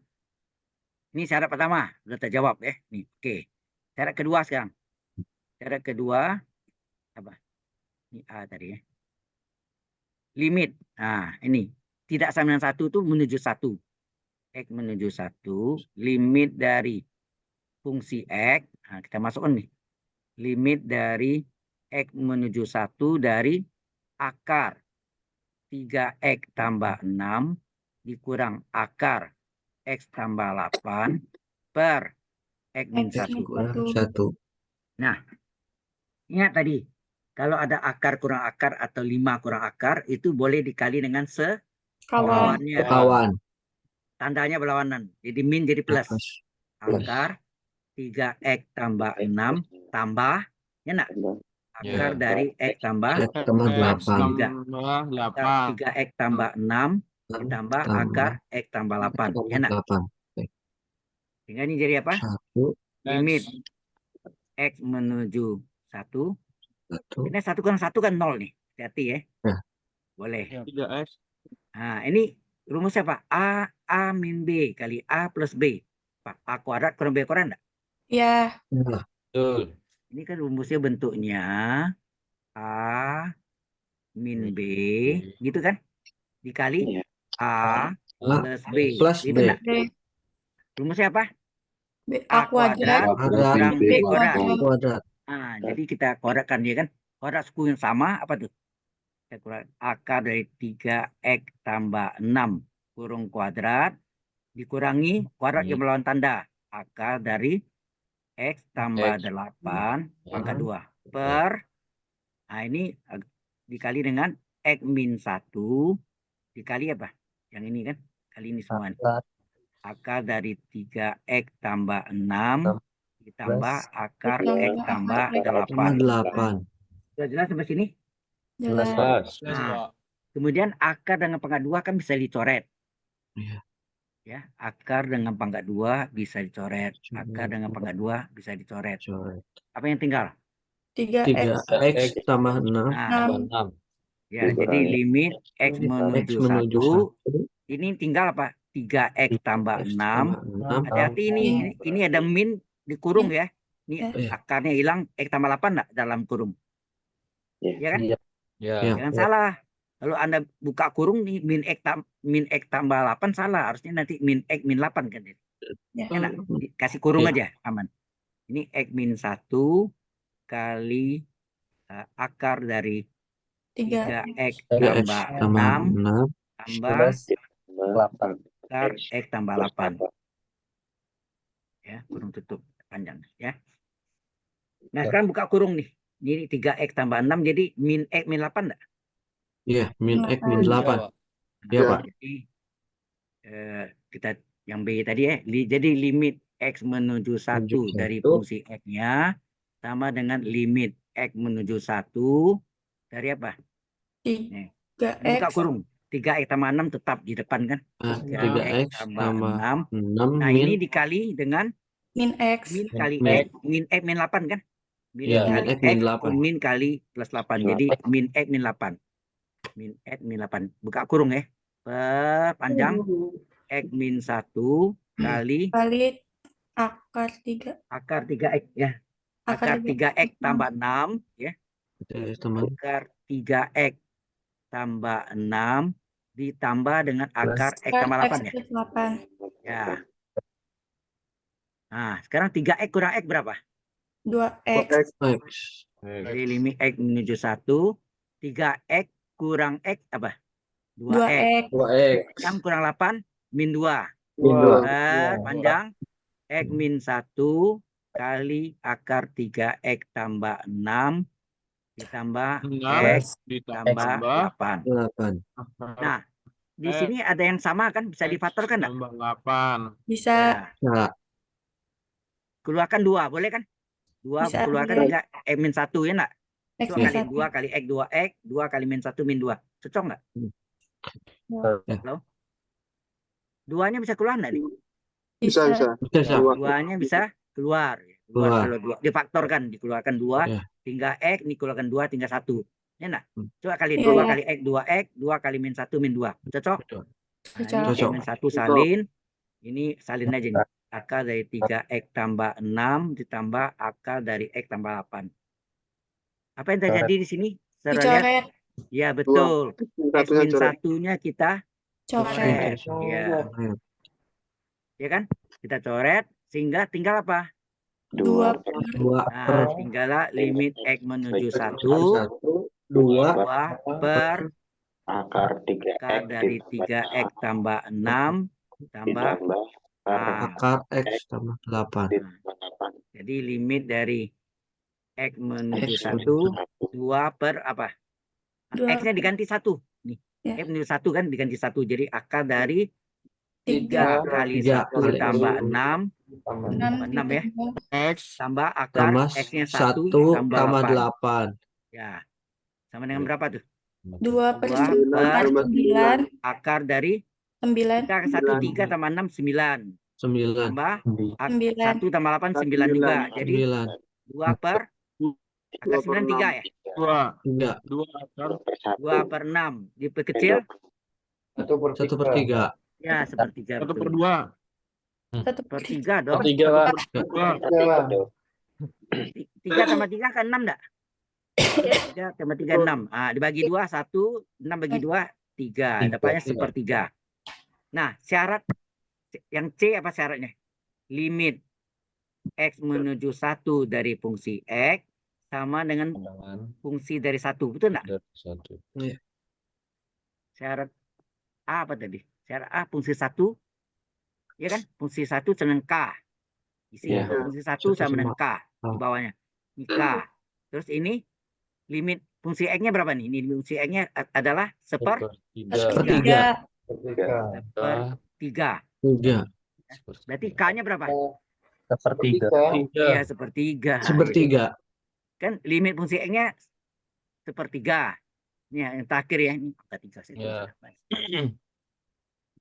ini syarat pertama. Sudah terjawab ya. Nih, oke. Syarat kedua sekarang. Syarat kedua apa? Ini A tadi ya. Limit. Nah, ini. Tidak sama dengan 1 itu menuju 1. X menuju 1. Limit dari fungsi X. Nah, kita masukkan nih. Limit dari X menuju 1 dari akar 3X tambah 6 dikurang akar X tambah 8 per X min X 1. min 1. Nah, ingat tadi, kalau ada akar kurang akar atau 5 kurang akar, itu boleh dikali dengan Kawan. sekawannya. Tandanya berlawanan. Jadi min jadi plus. Akar 3X tambah 6 tambah, ya enggak? Akar Ya. dari X tambah X tambah 8. 3X tambah 6 ditambah akar X tambah 8. Ya enggak? Sehingga ini jadi apa? Limit X menuju 1. Ini 1 kurang 1 kan 0 nih. Hati-hati ya. Boleh. 3X. Nah, ini rumusnya Pak. A min B kali A plus B. Pak, A kuadrat kurang B kuadrat enggak? Ya. Betul. Ini kan rumusnya bentuknya A min B, gitu kan? Dikali A plus B. Itu enggak? Rumusnya apa? A kuadrat kurang B B kuadrat. kuadrat. Nah, jadi kita kuadratkan dia kan. Kuadrat suku yang sama apa tuh? Kita kuadrat akar dari 3X tambah 6 kurung kuadrat dikurangi kuadrat yang melawan tanda. Akar dari X tambah 8 pangkat 2 per, nah ini dikali dengan X min 1 dikali apa? Yang ini kan, kali ini semua. Akar dari 3X tambah 6 ditambah akar X tambah 8. Sudah jelas sampai sini? Jelas. Nah, kemudian akar dengan pangkat 2 kan bisa dicoret. Ya, akar dengan pangkat 2 bisa dicoret. Akar dengan pangkat 2 bisa dicoret. Apa yang tinggal? 3X. 3X tambah 6 Nah, ya, jadi limit X menuju 1. Ini tinggal apa? 3X tambah 6. Hati-hati ini ada min dikurung ya. Ini akarnya hilang, X tambah 8 enggak dalam kurung? Ya kan? Jangan salah. Kalau Anda buka kurung nih min X tambah 8 salah. Harusnya nanti min X min 8 kan. Ya. Enak. Kasih kurung aja, aman. Ini X min 1 kali akar dari 3X tambah 6 tambah akar X tambah 8. Ya, kurung tutup panjang ya. Nah, sekarang buka kurung nih. Ini 3X tambah 6 jadi min X min 8 enggak? Iya, min X min 8. Iya, Pak. Jadi kita yang B tadi ya. Jadi limit X menuju 1 dari fungsi X-nya sama dengan limit X menuju 1 dari apa? Nih. Buka 3X. kurung. 3X tambah 6 tetap di depan kan? 3X tambah 6 Nah, min ini dikali dengan Min X. min kali min X. Min X min 8 kan? Min Iya, kali min X min X 8. min kali plus 8. Jadi min X min 8. Min X min 8. Buka kurung ya. Panjang X min 1 kali akar 3. akar 3X ya. Akar 3X tambah 6 ya. Akar 3X tambah 6 ditambah dengan akar X tambah 8 ya. Ya. Nah, sekarang 3X kurang X berapa? 2X. Jadi limit X menuju 1. 3X kurang X apa? 2X. 2X. 6 kurang 8 min 2. Panjang X min 1 kali akar 3X tambah 6 ditambah X tambah 8. Nah, di sini ada yang sama kan? Bisa difaktorkan enggak? Tambah 8. Bisa. Ya. Keluarkan 2, boleh kan? 2 Bisa, keluarkan boleh. 3 X min 1 ya enggak? X 2 min kali 1. 2 kali X 2X, 2 kali min 1 min 2. Cocok enggak? Halo? 2-nya bisa keluar enggak nih? Bisa. Duanya bisa keluar. Kalau 2 difaktorkan, dikeluarkan 2, tinggal X, dikeluarkan 2, tinggal 1. Ya enggak? Coba kali Iya, 2 iya. kali X, 2X, 2 kali min 1, min 2. Cocok? Betul. Nah, ini Cocok. X min 1 salin. Ini salin aja nih. Akar dari 3X tambah 6 ditambah akar dari X tambah 8. Apa yang terjadi di sini? Saudara lihat? Dicoret. Ya, betul. X Satunya min coret. 1-nya kita Coret. coret. Ya. Ya kan? Kita coret sehingga tinggal apa? 2 Nah, tinggallah limit X menuju 1, 2 per Akar 3X akar dari 3X tambah 6 tambah akar A. X tambah 8. Jadi limit dari X menuju 1, 2 per apa? Dua X-nya diganti 1. Nih, Ya. X menuju 1 kan diganti 1. Jadi akar dari 3 3 kali 3 1 kali tambah 6 6 6 ya. ditambah X Tambah akar tambah X-nya 1 1 tambah tambah 8. 8. Ya. Sama dengan berapa tuh? 2 per 2 9 per tambah 9 akar dari 9 kita 1 3 tambah 6 9. 9. Tambah 9 1 tambah 8 9 juga. Jadi 2 per akar 9 3 ya. 2 3. 2 akar 2 per 6 diperkecil 1 per 3. ya sepertiga 1 per betul. 2. 1 Per 3 dong. 2 3 tambah 3 kan 6 enggak? 3 tambah 3 6. Ah, dibagi 2 1, 6 bagi 2 3. Dapatnya sepertiga. Nah, syarat yang C apa syaratnya? Limit X menuju 1 dari fungsi X sama dengan fungsi dari 1. Betul enggak? Iya. Syarat A apa tadi? Syarat A fungsi 1. Ya kan? Fungsi 1 dengan K. Isi Iya. fungsi 1 sama dengan K di bawahnya. Ini K. Terus ini limit fungsi X-nya berapa nih? Ini fungsi X-nya adalah Sepertiga. sepertiga. 3. Berarti K-nya berapa? Sepertiga. Iya, sepertiga. Sepertiga. Kan limit fungsi X-nya sepertiga. Ini yang terakhir ya. Ini angka 3 saya Ya.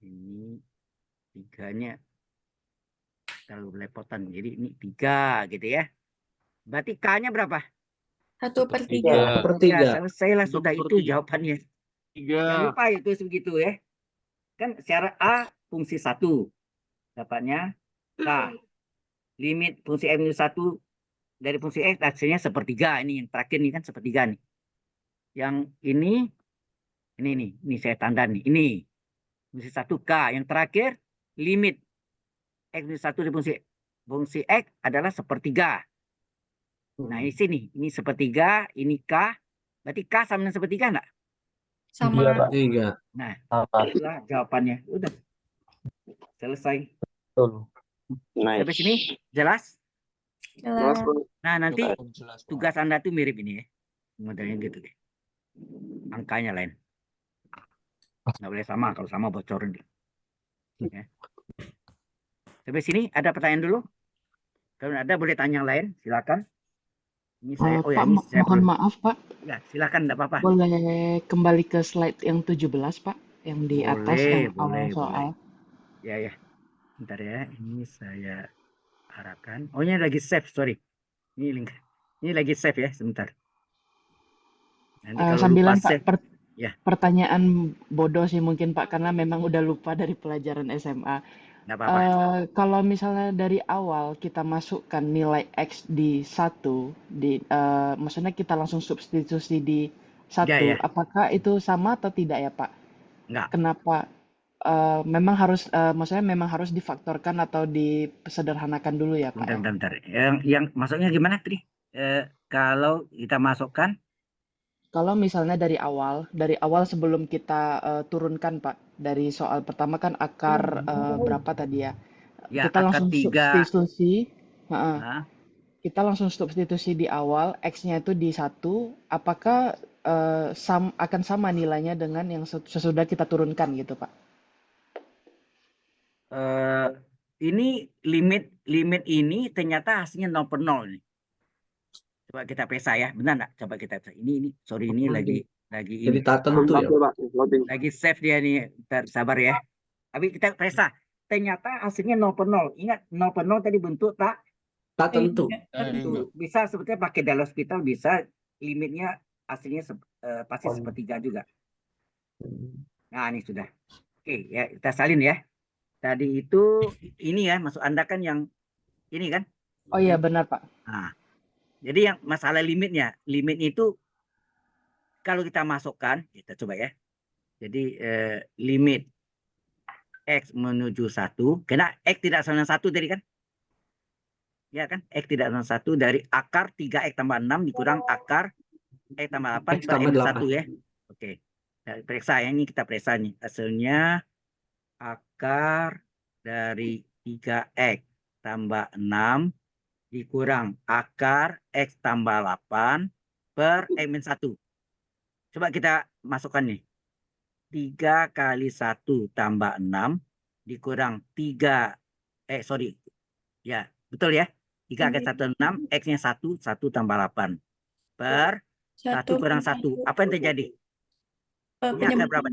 Ini 3-nya terlalu belepotan. Jadi ini 3 gitu ya. Berarti K-nya berapa? 1 per 3 Ya, sepertiga. Ya, selesailah sudah itu Sepertiga. jawabannya. Jangan 3 lupa itu sebegitu ya. Kan syarat A fungsi 1. Dapatnya K. Limit fungsi X minus 1 dari fungsi X hasilnya sepertiga. Ini yang terakhir nih kan sepertiga nih. Yang ini saya tanda nih. Ini fungsi 1 K. Yang terakhir limit X minus 1 dari fungsi X adalah sepertiga. Nah, ini sini. Ini sepertiga, ini K. Berarti K sama dengan sepertiga enggak? sama 3. Nah, itulah jawabannya. Udah. Selesai. Sampai sini jelas? jelas. Nah, nanti tugas Anda tuh mirip ini ya. Modelnya gitu deh. Angkanya lain. Nggak boleh sama. Kalau sama bocorin deh. Ya. Sampai sini ada pertanyaan dulu? Kalau ada boleh tanya yang lain. Silakan. Ini saya. Oh ya, Pak, ini saya mohon maaf Pak, Ya, silakan, enggak apa-apa. boleh kembali ke slide yang 17 Pak, yang di atas yang awal soal. Ya. Bentar ya, ini saya arahkan. Oh, ini lagi save, sorry. Ini link. Ini lagi save ya, sebentar. Nanti kalau Sambilan lupa Pak, save, ya. pertanyaan bodoh sih mungkin Pak, karena memang udah lupa dari pelajaran SMA. Enggak apa-apa. Kalau misalnya dari awal kita masukkan nilai X di 1, maksudnya kita langsung substitusi di 1, Ya. apakah itu sama atau tidak ya Pak? Enggak. Kenapa? Memang harus, maksudnya memang harus difaktorkan atau disederhanakan dulu ya Pak? Bentar. Yang maksudnya gimana tadi? Kalau kita masukkan, Kalau misalnya dari awal sebelum kita turunkan Pak, dari soal pertama kan akar berapa tadi ya? ya Kita akar langsung 3. substitusi, Nah, kita langsung substitusi di awal, X-nya itu di 1, apakah akan sama nilainya dengan yang sesudah kita turunkan gitu Pak? ini limit ini ternyata hasilnya 0 per 0 nih. Coba kita pesa ya, benar nggak? Coba kita pesa. Ini sorry ini lagi Jadi ini. tak tentu ya. Lagi save dia nih. Bentar, sabar ya. Tapi kita pesa. Ternyata hasilnya 0 per 0. Ingat 0 per 0 tadi bentuk tak Tak tentu. tentu. Bisa sebetulnya pakai dalam hospital bisa limitnya hasilnya pasti sepertiga juga. Nah, ini sudah. Oke, ya kita salin ya. Tadi itu ini ya, maksud Anda kan yang ini kan? Oh iya benar Pak. Nah, jadi yang masalah limitnya itu kalau kita masukkan, kita coba ya. Jadi limit X menuju 1, karena X tidak sama dengan 1 tadi kan? Ya kan? X tidak sama 1 dari akar 3X tambah 6 dikurang akar X tambah 8 X per tambah M 1 8. ya. Oke. Nah, periksa ya, ini kita periksa nih. Hasilnya akar dari 3X tambah 6 dikurang akar X tambah 8 per M-1. Coba kita masukkan nih. 3 kali 1 tambah 6 dikurang 3. Ya, betul ya. 3 kali 1 6, X-nya 1, 1 tambah 8. Per 1 kurang 1. Apa yang terjadi? Ini akar berapa?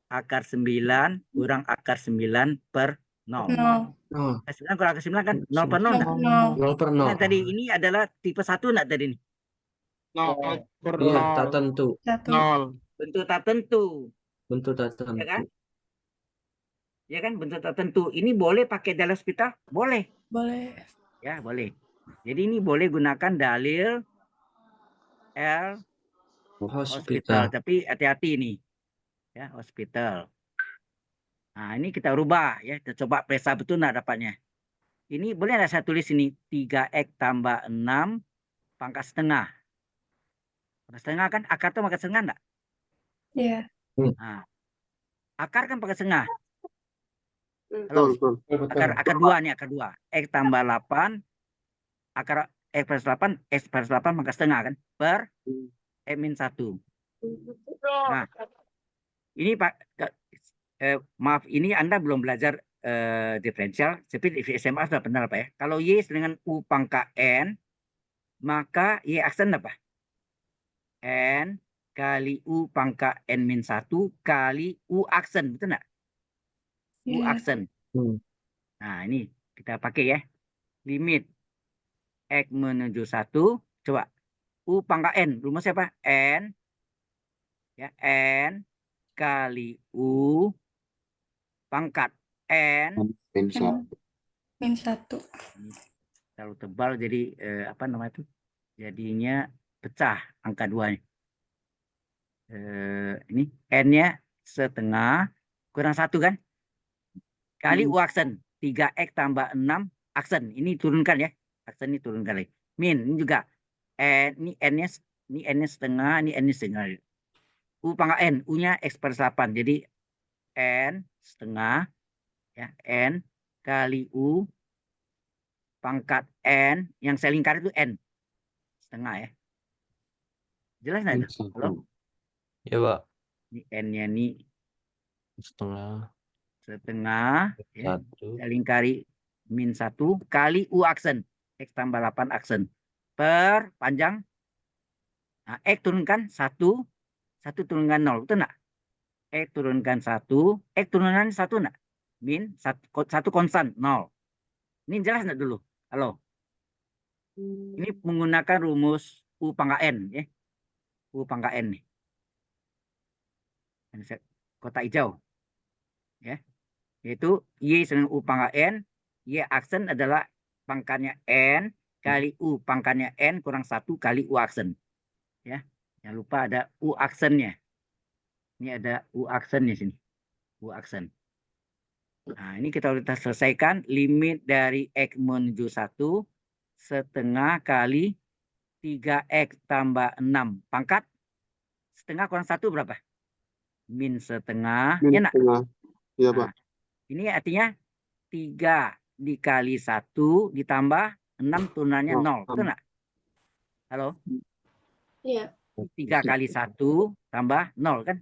Akar 9 kurang akar 9 per 0. 0. 9 kurang akar 9 kan 0 per 0 enggak? 0 per Nah, 0. tadi ini adalah tipe 1 enggak tadi ini? 0 per Iya, 0. tak tentu. 0. Bentuk tak tentu. Bentuk tak Ya kan? tentu. Ya kan, bentuk tak tentu. Ini boleh pakai dalil hospital? Boleh. Boleh. Ya, boleh. Jadi ini boleh gunakan dalil L hospital, Hospital. tapi hati-hati nih. Ya, hospital. Nah, ini kita rubah ya. Kita coba periksa betul enggak dapatnya. Ini boleh enggak saya tulis ini 3X tambah 6 pangkat setengah. Pangkat setengah kan akar tuh pangkat setengah enggak? Iya. Nah, akar kan pangkat setengah. Betul, Halo. betul. Akar 2 nih, akar 2. X tambah 8 akar X plus 8 X plus 8 pangkat setengah kan per M-1. Nah, ini Pak maaf, ini Anda belum belajar diferensial, tapi di SMA sudah benar Pak ya. Kalau Y dengan U pangkat N, maka Y aksen apa? N kali U pangkat N-1 kali U aksen, betul nggak? U Iya. aksen. Nah, ini kita pakai ya. Limit X menuju 1, coba. U pangkat N, rumusnya apa? N, ya, N kali U pangkat N Min 1. Min 1. ini terlalu tebal jadi apa namanya itu? Jadinya pecah angka 2-nya. Ini N-nya setengah kurang 1 kan? Kali U aksen 3X tambah 6 aksen. Ini turunkan ya. Aksen ini turunkan lagi. Min ini juga ini N-nya setengah, ini N-nya setengah. U pangkat N, U-nya X per 8. Jadi N setengah ya, N kali U pangkat N yang saya lingkar itu N setengah ya. Jelas nggak itu? Halo? Ya, Pak. Ini N-nya ini Setengah. ya. 1. Saya lingkari min 1 kali U aksen. X tambah 8 aksen. Per panjang. Nah, X turunkan 1. 1 turunkan 0. Betul nggak? X turunkan 1. X turunkan 1 nggak? Min 1 konstan 0. Ini jelas nggak dulu? Halo? Ini menggunakan rumus U pangkat N ya. U pangkat N nih. Kotak hijau. Ya. Yaitu Y dengan U pangkat N. Y aksen adalah pangkatnya N kali U pangkatnya N kurang 1 kali U aksen. Ya. Jangan lupa ada U aksennya. Ini ada U aksennya sini. U aksen. Nah, ini kita sudah selesaikan limit dari X menuju 1 setengah kali 3X tambah 6 pangkat setengah kurang 1 berapa? Min setengah. Min Ya enggak? setengah. Iya, Nah, Pak. ini artinya 3 dikali 1 ditambah 6 turunannya 0. Betul enggak? Halo? Iya. 3 kali 1 tambah 0 kan?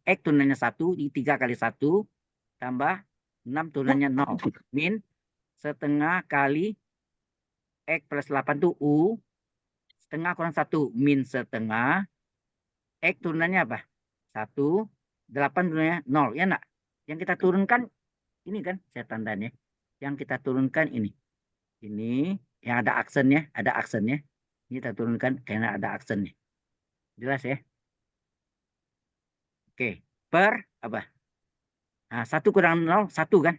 X turunannya 1 di 3 kali 1 tambah 6 turunannya 0. Min setengah kali X plus 8 itu U setengah kurang 1. Min setengah. X turunannya apa? 1. 8 turunannya 0. Ya enggak? Yang kita turunkan ini kan saya tandanya. Yang kita turunkan ini. Ini yang ada aksennya. Ada aksennya. Ini kita turunkan karena ada aksennya. Jelas ya? Oke, per apa? Nah, 1 kurang 0, 1 kan?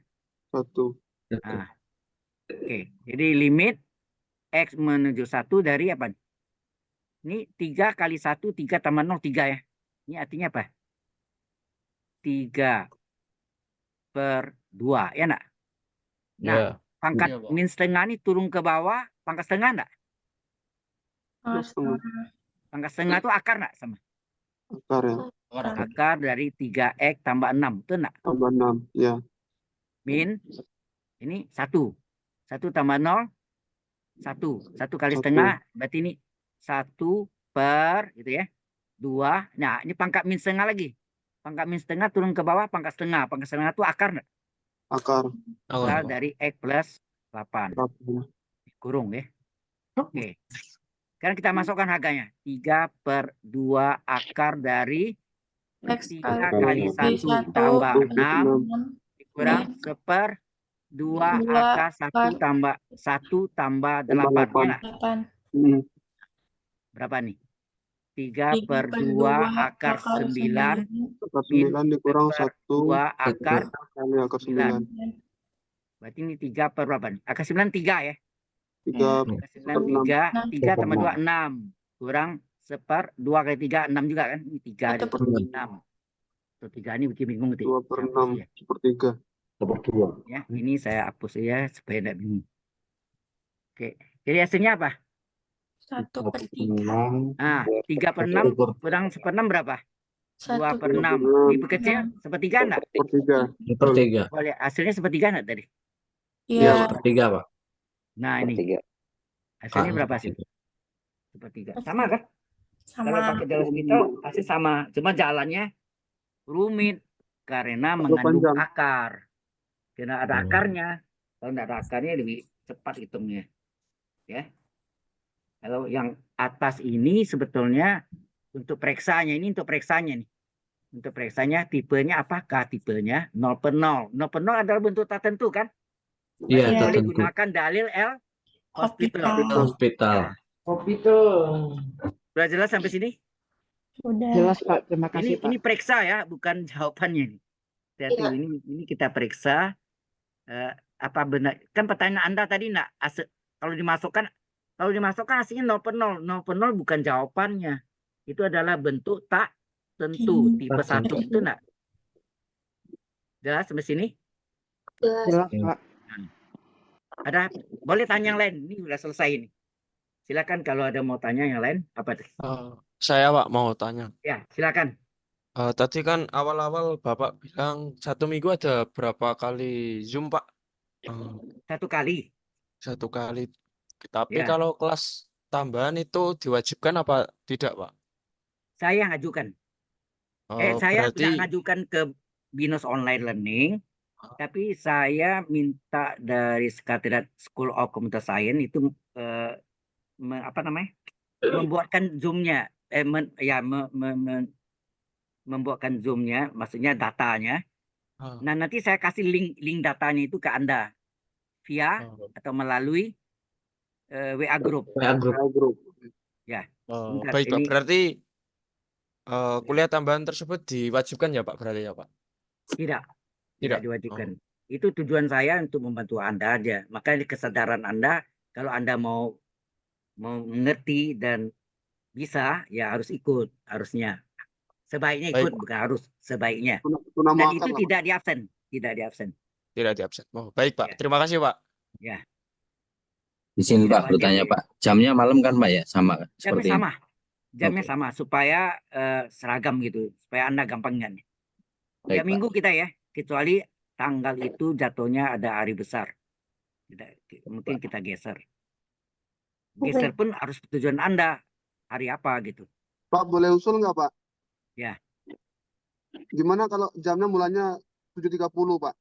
1. Nah, oke. Jadi limit X menuju 1 dari apa? Ini 3 kali 1, 3 tambah 0, 3 ya. Ini artinya apa? 3 per 2, ya enggak? Nah, Ya. pangkat Iya, Pak. min setengah ini turun ke bawah, pangkat setengah enggak? Plus setengah. Pangkat setengah itu akar enggak sama? Akar ya. Akar dari 3X tambah 6, itu enggak? Tambah 6. Ya. Min, ini 1. 1 tambah 0, 1. 1 kali 1. setengah, berarti ini 1 per, gitu ya. 2. Nah, ini pangkat min setengah lagi. Pangkat min setengah turun ke bawah, pangkat setengah. Pangkat setengah itu akar enggak? Akar. Akar dari X plus 8. 8. Kurung ya. Oke. Sekarang kita masukkan harganya. 3 per 2 akar dari X 3 kali kali 1 1 tambah 6 26. kurang seper 2 akar 1 tambah 1 tambah 8. Ya nggak? 8. Berapa nih? 3 per 2 akar 9 Akar min 9 dikurang per 1 2 akar kali akar 9. 9. Berarti ini 3 per berapa nih? Akar 9 3 ya. 3 Akar 9 per 6. 3 tambah 2 6 kurang seper 2 kali 3 6 juga kan? Ini 3 1 per 6. Tuh 3 ini bikin bingung tuh. 2 per Saya hapus 6 ya. sepertiga. Ya, ini saya hapus ya supaya tidak bingung. Oke. Jadi hasilnya apa? 1 per 3. Nah, 3 per 6 kurang seper 6 berapa? 2 per 6. Diperkecil sepertiga enggak? Sepertiga. Sepertiga. Boleh, hasilnya sepertiga enggak tadi? Ya, Iya. sepertiga, Pak. Nah, ini. Hasilnya berapa sih? Sepertiga. Sama kan? Kalau Sama. pakai jalur hospital hasil sama. Cuma jalannya rumit karena mengandung panjang. akar. Karena ada akarnya. Kalau enggak ada akarnya lebih cepat hitungnya. Ya. Kalau yang atas ini sebetulnya untuk periksanya, ini untuk periksanya nih. Untuk periksanya tipenya apakah? Tipenya 0 per 0. 0 per 0 adalah bentuk tertentu kan? Iya, Boleh tertentu. gunakan dalil L hospital. Hospital. Sudah jelas sampai sini? Udah. Jelas, Pak. Terima kasih, Pak. Ini periksa ya, bukan jawabannya nih. Hati-hati, ini kita periksa apa benar. Kan pertanyaan Anda tadi enggak kalau dimasukkan hasilnya 0 per 0. 0 per 0 bukan jawabannya. Itu adalah bentuk tak tentu. Tipe 1 itu enggak? Jelas sampai sini? Jelas, Pak. Ada boleh tanya yang lain. Ini sudah selesai ini. Silakan kalau ada mau tanya yang lain apa tuh? Saya Pak mau tanya. Ya, silakan. Tadi kan awal-awal Bapak bilang 1 minggu ada berapa kali Zoom, Pak? 1 kali. 1 kali. Tapi Ya. kalau kelas tambahan itu diwajibkan apa tidak, Pak? Saya ngajukan. Saya Berarti tidak ngajukan ke BINUS Online Learning, tapi saya minta dari Sekretariat School of Computer Science itu membuatkan Zoom-nya, membuatkan Zoom-nya, maksudnya datanya. Nah, nanti saya kasih link datanya itu ke Anda via atau melalui WA Group. WA Group. Ya. Baik, Pak. Berarti kuliah tambahan tersebut diwajibkan ya, Pak? Berarti ya, Pak? Tidak diwajibkan. Itu tujuan saya untuk membantu Anda aja. Makanya kesadaran Anda, kalau Anda mau mengerti dan bisa, ya harus ikut, harusnya. Sebaiknya ikut, bukan harus, sebaiknya. Dan itu tidak di absen. Tidak di absen. Baik, Pak. Terima kasih, Pak. Ya. Izin Pak bertanya, Pak. Jamnya malam kan, Pak ya? Sama kan? Seperti ini. Jamnya sama supaya seragam gitu, supaya Anda gampang ingat. Tiap minggu kita ya, kecuali tanggal itu jatuhnya ada hari besar. Mungkin kita geser. Geser pun harus tujuan Anda hari apa gitu. Pak, boleh usul nggak, Pak? Ya. Gimana kalau jamnya mulanya 7.30, Pak?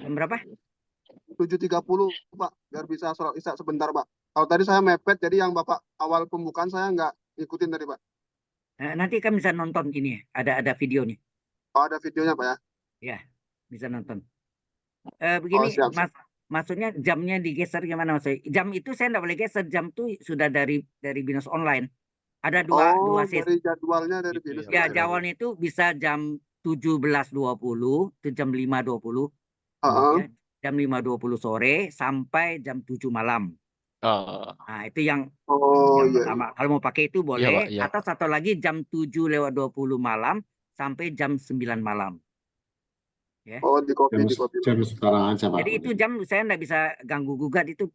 Jam berapa? 7.30, Pak, biar bisa sholat isya sebentar, Pak. Kalau tadi saya mepet, jadi yang Bapak awal pembukaan saya nggak ngikutin tadi, Pak. Nanti kan bisa nonton ini, ada videonya. Oh, ada videonya, Pak ya? Ya, bisa nonton. Begini, siap. maksudnya jamnya digeser gimana maksudnya? Jam itu saya nggak boleh geser, jam itu sudah dari BINUS Online. Ada dua sesi. dari jadwalnya dari Gitu BINUS ya, Pak. Ya, jadwalnya itu bisa jam 17.20 ke jam 5.20 Heeh. ya, jam 5.20 sore sampai jam 7 malam. Oh, Nah, itu yang Oh iya. pertama. Kalau mau pakai itu iya Pak, boleh. iya. Atau satu lagi jam 7:20 malam sampai jam 9 malam. Ya. Oh di copy Jam sekarang aja Pak. Jadi itu jam saya nggak bisa ganggu gugat, itu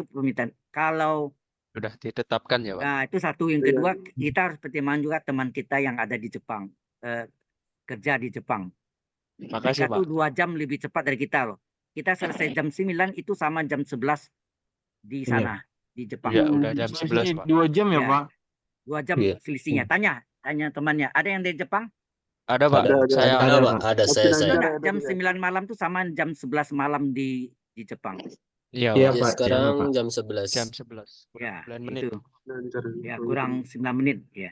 permintaan. Kalau Sudah ditetapkan ya Pak. nah, itu satu. Yang Iya. kedua, kita harus pertimbangkan juga teman kita yang ada di Jepang, kerja di Jepang. Makasih Mereka Pak. tuh 2 jam lebih cepat dari kita loh. Kita selesai jam 9 itu sama jam 11 di Iya. sana, di Jepang. Iya, udah jam 11 Pak. 2 jam ya Ya. Pak? 2 jam Iya. selisihnya. Tanya temannya. Ada yang dari Jepang? Ada Pak, Ada. saya Ada Pak, ada Itu saya. enggak, jam 9 malam tuh sama jam 11 malam di Jepang. iya Iya Pak. Ya, Pak, sekarang sama, Pak. jam 11. Jam 11. Ya, 9 menit. itu. Ya, kurang 9 menit ya.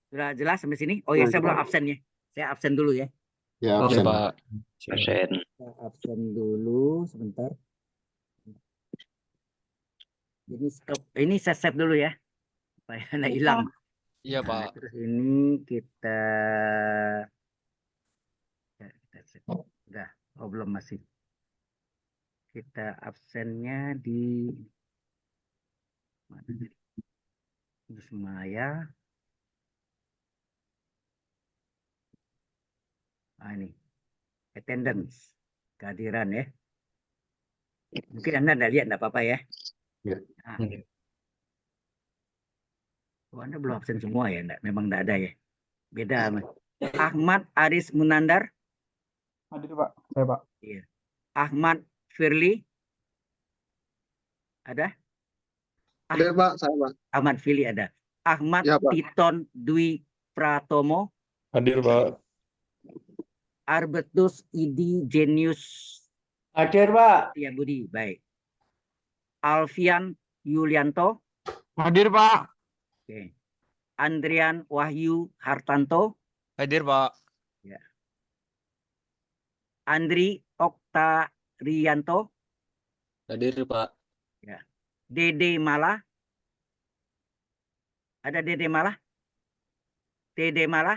Sudah jelas sampai sini? Oh ya, Nah, saya belum Pak. absen ya. Saya absen dulu ya. Ya, Oke Oke absen. Pak. Absen. Saya absen dulu sebentar. Jadi ini saya save dulu ya, supaya nggak hilang. Iya Nah, Pak. terus ini kita save. Udah, oh belum masih. Kita absennya di mana tadi? Di Semaya. Nah, ini attendance, kehadiran ya. Mungkin Anda nggak lihat, nggak apa-apa ya. Ya. Nah, oh, Anda belum absen semua ya? Nggak, memang nggak ada ya. Beda. Mas. Ahmad Aris Munandar. Hadir Pak, saya Pak. Iya. Ahmad Firly. Ada? Ada Pak, saya Pak. Ahmad Firly ada. Ahmad Ya, Pak. Titon Dwi Pratomo. Hadir Pak. Arbertus Idi Genius. Hadir Pak. Ya Budi, baik. Alfian Yulianto. Hadir Pak. Oke. Andrian Wahyu Hartanto. Hadir Pak. Ya. Andri Oktarianto. Hadir Pak. Ya. Dede Mala. Ada Dede Mala? Dede Mala?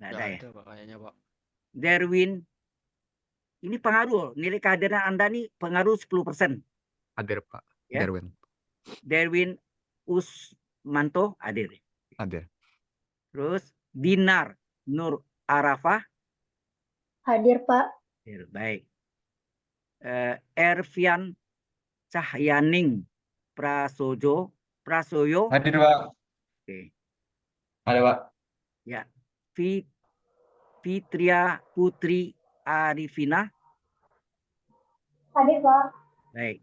Nggak ada ya. Ada Pak kayaknya Pak. Derwin. Ini pengaruh. Nilai kehadiran Anda nih pengaruh 10%. Hadir Pak. Ya. Derwin. Derwin Usmanto hadir. Hadir. Terus Dinar Nur Arafah. Hadir Pak. Hadir. Baik. Ervian Cahyaning Prasoyo. Hadir Pak. Oke. Ada Pak. Ya. Fitria Putri Arifina. Hadir Pak. Baik.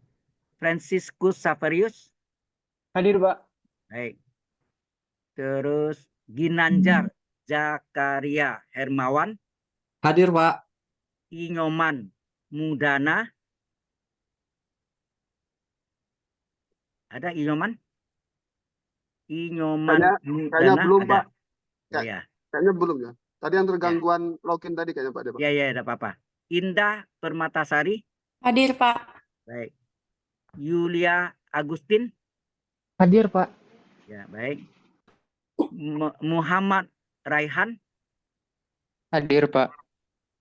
Franciscus Saverius. Hadir Pak. Baik. Terus Ginanjar Zakaria Hermawan. Hadir Pak. Inyoman Mudana. Ada Inyoman? Inyoman Kayaknya Mudana belum, ada. Pak. Oh, ya. Kayaknya belum ya. Tadi yang tergangguan login tadi kayaknya Pak. Pak. Ya, ya, ada apa-apa. Indah Permatasari. Hadir Pak. Baik. Yulia Agustin. Hadir Pak. Ya, baik. Muhammad Raihan. Hadir Pak.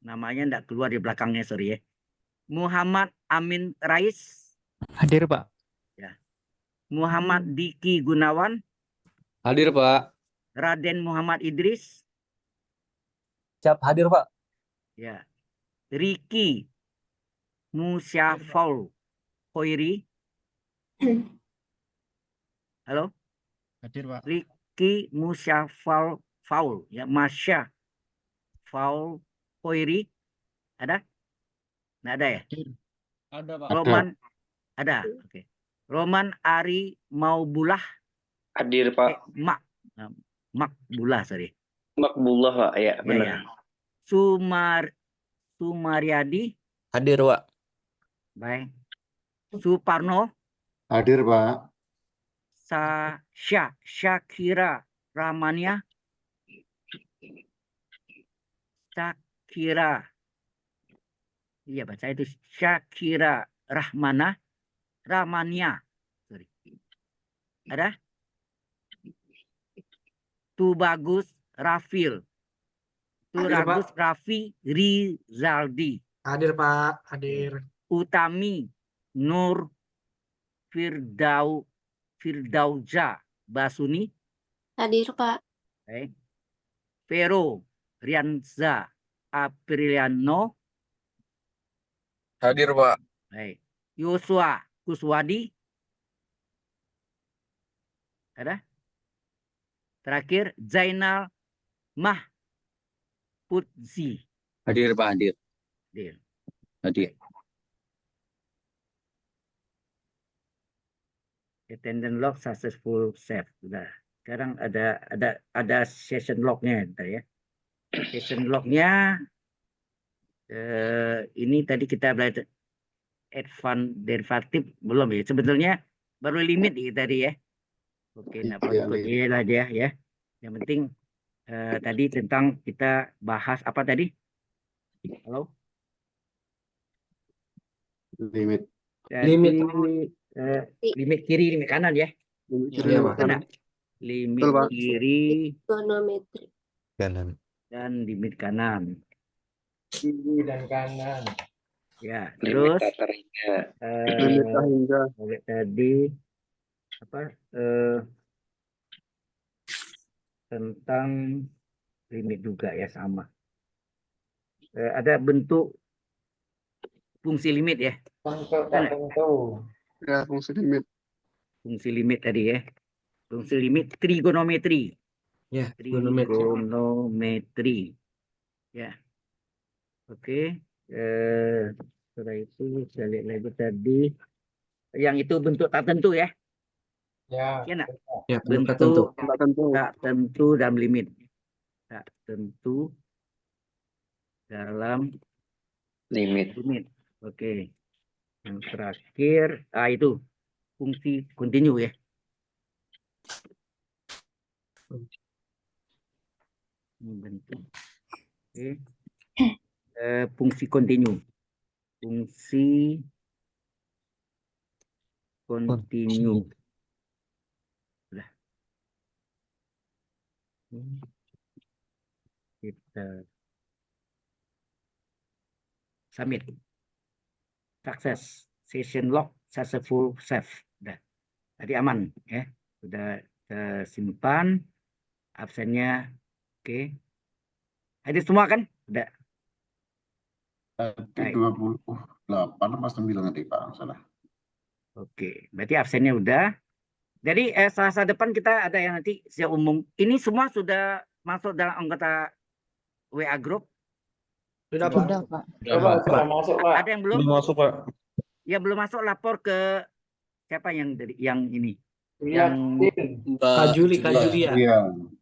Namanya enggak keluar di belakangnya, sorry ya. Muhammad Amin Rais. Hadir Pak. Ya. Muhammad Diki Gunawan. Hadir Pak. Raden Muhammad Idris. Siap hadir Pak. Ya. Riki Musyafal Khairi. Halo? Hadir Pak. Riki Musyafal Faul, ya, Masya Faul Khairi. Ada? Nggak ada ya? Ada Pak. Roman ada. Oke. Roman Ari Maubulah. Hadir Pak. Makbulah, sorry. Makbullah Pak. Ya, Ya, ya. Sumaryadi. Hadir Pak. Baik. Suparno. Hadir Pak. Syakira Rahmania. Syakira. Iya, baca itu Syakira Rahmania. Sorry. Ada? Tubagus Rafil. Hadir, Turagus Raffi Rizaldi. Hadir, Pak. Hadir. Utami Nur Firdauja Basuni. Hadir, Pak. Baik. Vero Rianza Apriliano. Hadir, Pak. Baik. Yosua Kuswadi. Ada? Terakhir Zainal Mahfudzi. Hadir Pak, hadir. Hadir. Hadir. Attendance log successful save. Sudah. Sekarang ada session lognya ntar ya. Session lognya ini tadi kita belajar advanced derivatif belum ya. Sebetulnya baru limit ya tadi ya. Oke, nah ikut lah dia ya. Yang penting tadi tentang kita bahas apa tadi? Halo? Limit. Limit limit kiri, limit kanan ya. Limit kiri, Iya, limit Pak. kanan. Limit Betul, Pak. kiri Trigonometri. Kanan. dan limit kanan. Kiri dan kanan. Ya, Limit terus datar hingga. Limit hingga. tadi apa tentang limit juga ya sama. Ada bentuk fungsi limit ya. Tentu. Ya, fungsi limit. Fungsi limit tadi ya. Fungsi limit trigonometri. Ya, Trigonometri. Ya. Oke. Setelah itu saya lihat lagi tadi. Yang itu bentuk tak tentu ya. Ya. Ya, nak? Ya, bentuk tertentu. Bentuk Tak tentu. tak tentu dalam limit. Tak tentu dalam Limit. limit. Oke. Yang terakhir, itu fungsi kontinu ya. Bentuk. Oke. Fungsi kontinu. Fungsi kontinu. Sudah. Kita submit. Sukses. Session log successful save. Sudah. Tadi aman ya. Sudah simpan absennya. Oke. Ada semua kan? Sudah. Tadi 28 apa 9 tadi Pak, salah. Oke, berarti absennya udah. Jadi Selasa depan kita ada yang nanti secara umum. Ini semua sudah masuk dalam anggota WA group. Sudah, Sudah, Pak. Sudah masuk, Pak. Ada yang belum? masuk, Pak. Ya belum masuk, lapor ke siapa yang ini? Iya. Kak Juli, Kak Julia. Iya.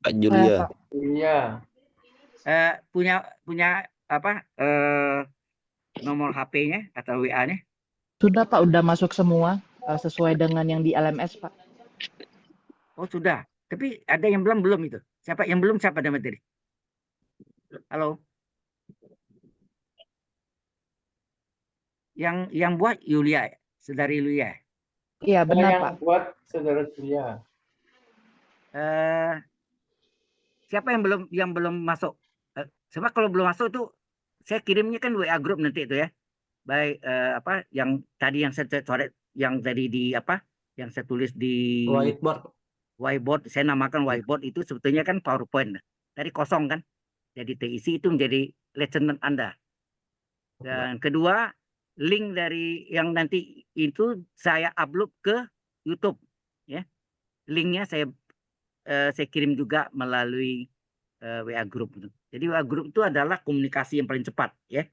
Kak Julia. Iya. Punya apa? Nomor HP-nya atau WA-nya? Sudah, Pak. Udah masuk semua sesuai dengan yang di LMS, Pak. Oh, sudah. Tapi ada yang belum itu. Siapa yang belum, siapa nama tadi? Halo. Yang buat Yulia, saudari Yulia. Iya, benar, Pak. Buat saudara Julia. Siapa yang belum masuk? Sebab kalau belum masuk tuh saya kirimnya kan WA group nanti itu ya. Baik apa yang tadi yang saya coret, yang tadi di apa? Yang saya tulis di whiteboard, saya namakan whiteboard itu sebetulnya kan PowerPoint. Tadi kosong kan. Jadi terisi itu menjadi lesson Anda. Dan kedua, link dari yang nanti itu saya upload ke YouTube ya. Linknya saya kirim juga melalui WA group. Jadi WA group itu adalah komunikasi yang paling cepat ya.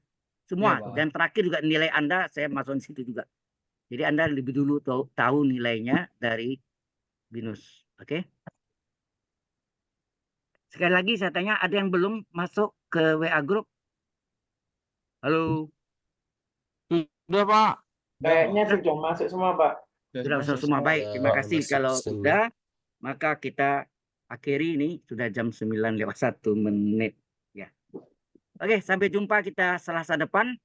Semua Ya, Pak. dan terakhir juga nilai Anda saya masuk di situ juga. Jadi Anda lebih dulu tahu nilainya dari BINUS. Oke. Sekali lagi saya tanya, ada yang belum masuk ke WA group? Halo. Sudah, Pak. Kayaknya sudah masuk semua, Pak. Sudah masuk semua. Baik, terima kasih. Kalau sudah, maka kita akhiri ini sudah jam 9:01 ya. Oke, sampai jumpa kita Selasa depan.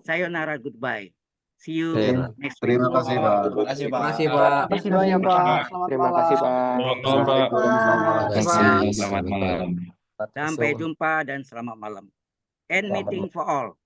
Sayonara, goodbye. See you Iya. next week. Terima kasih, Pak. Terima kasih, Pak. Makasih, Pak. Terima kasih banyak, Pak. Selamat Terima kasih, malam. Pak. Assalamualaikum, selamat malam. Terima kasih. Selamat malam. Sampai jumpa dan selamat malam. End meeting for all.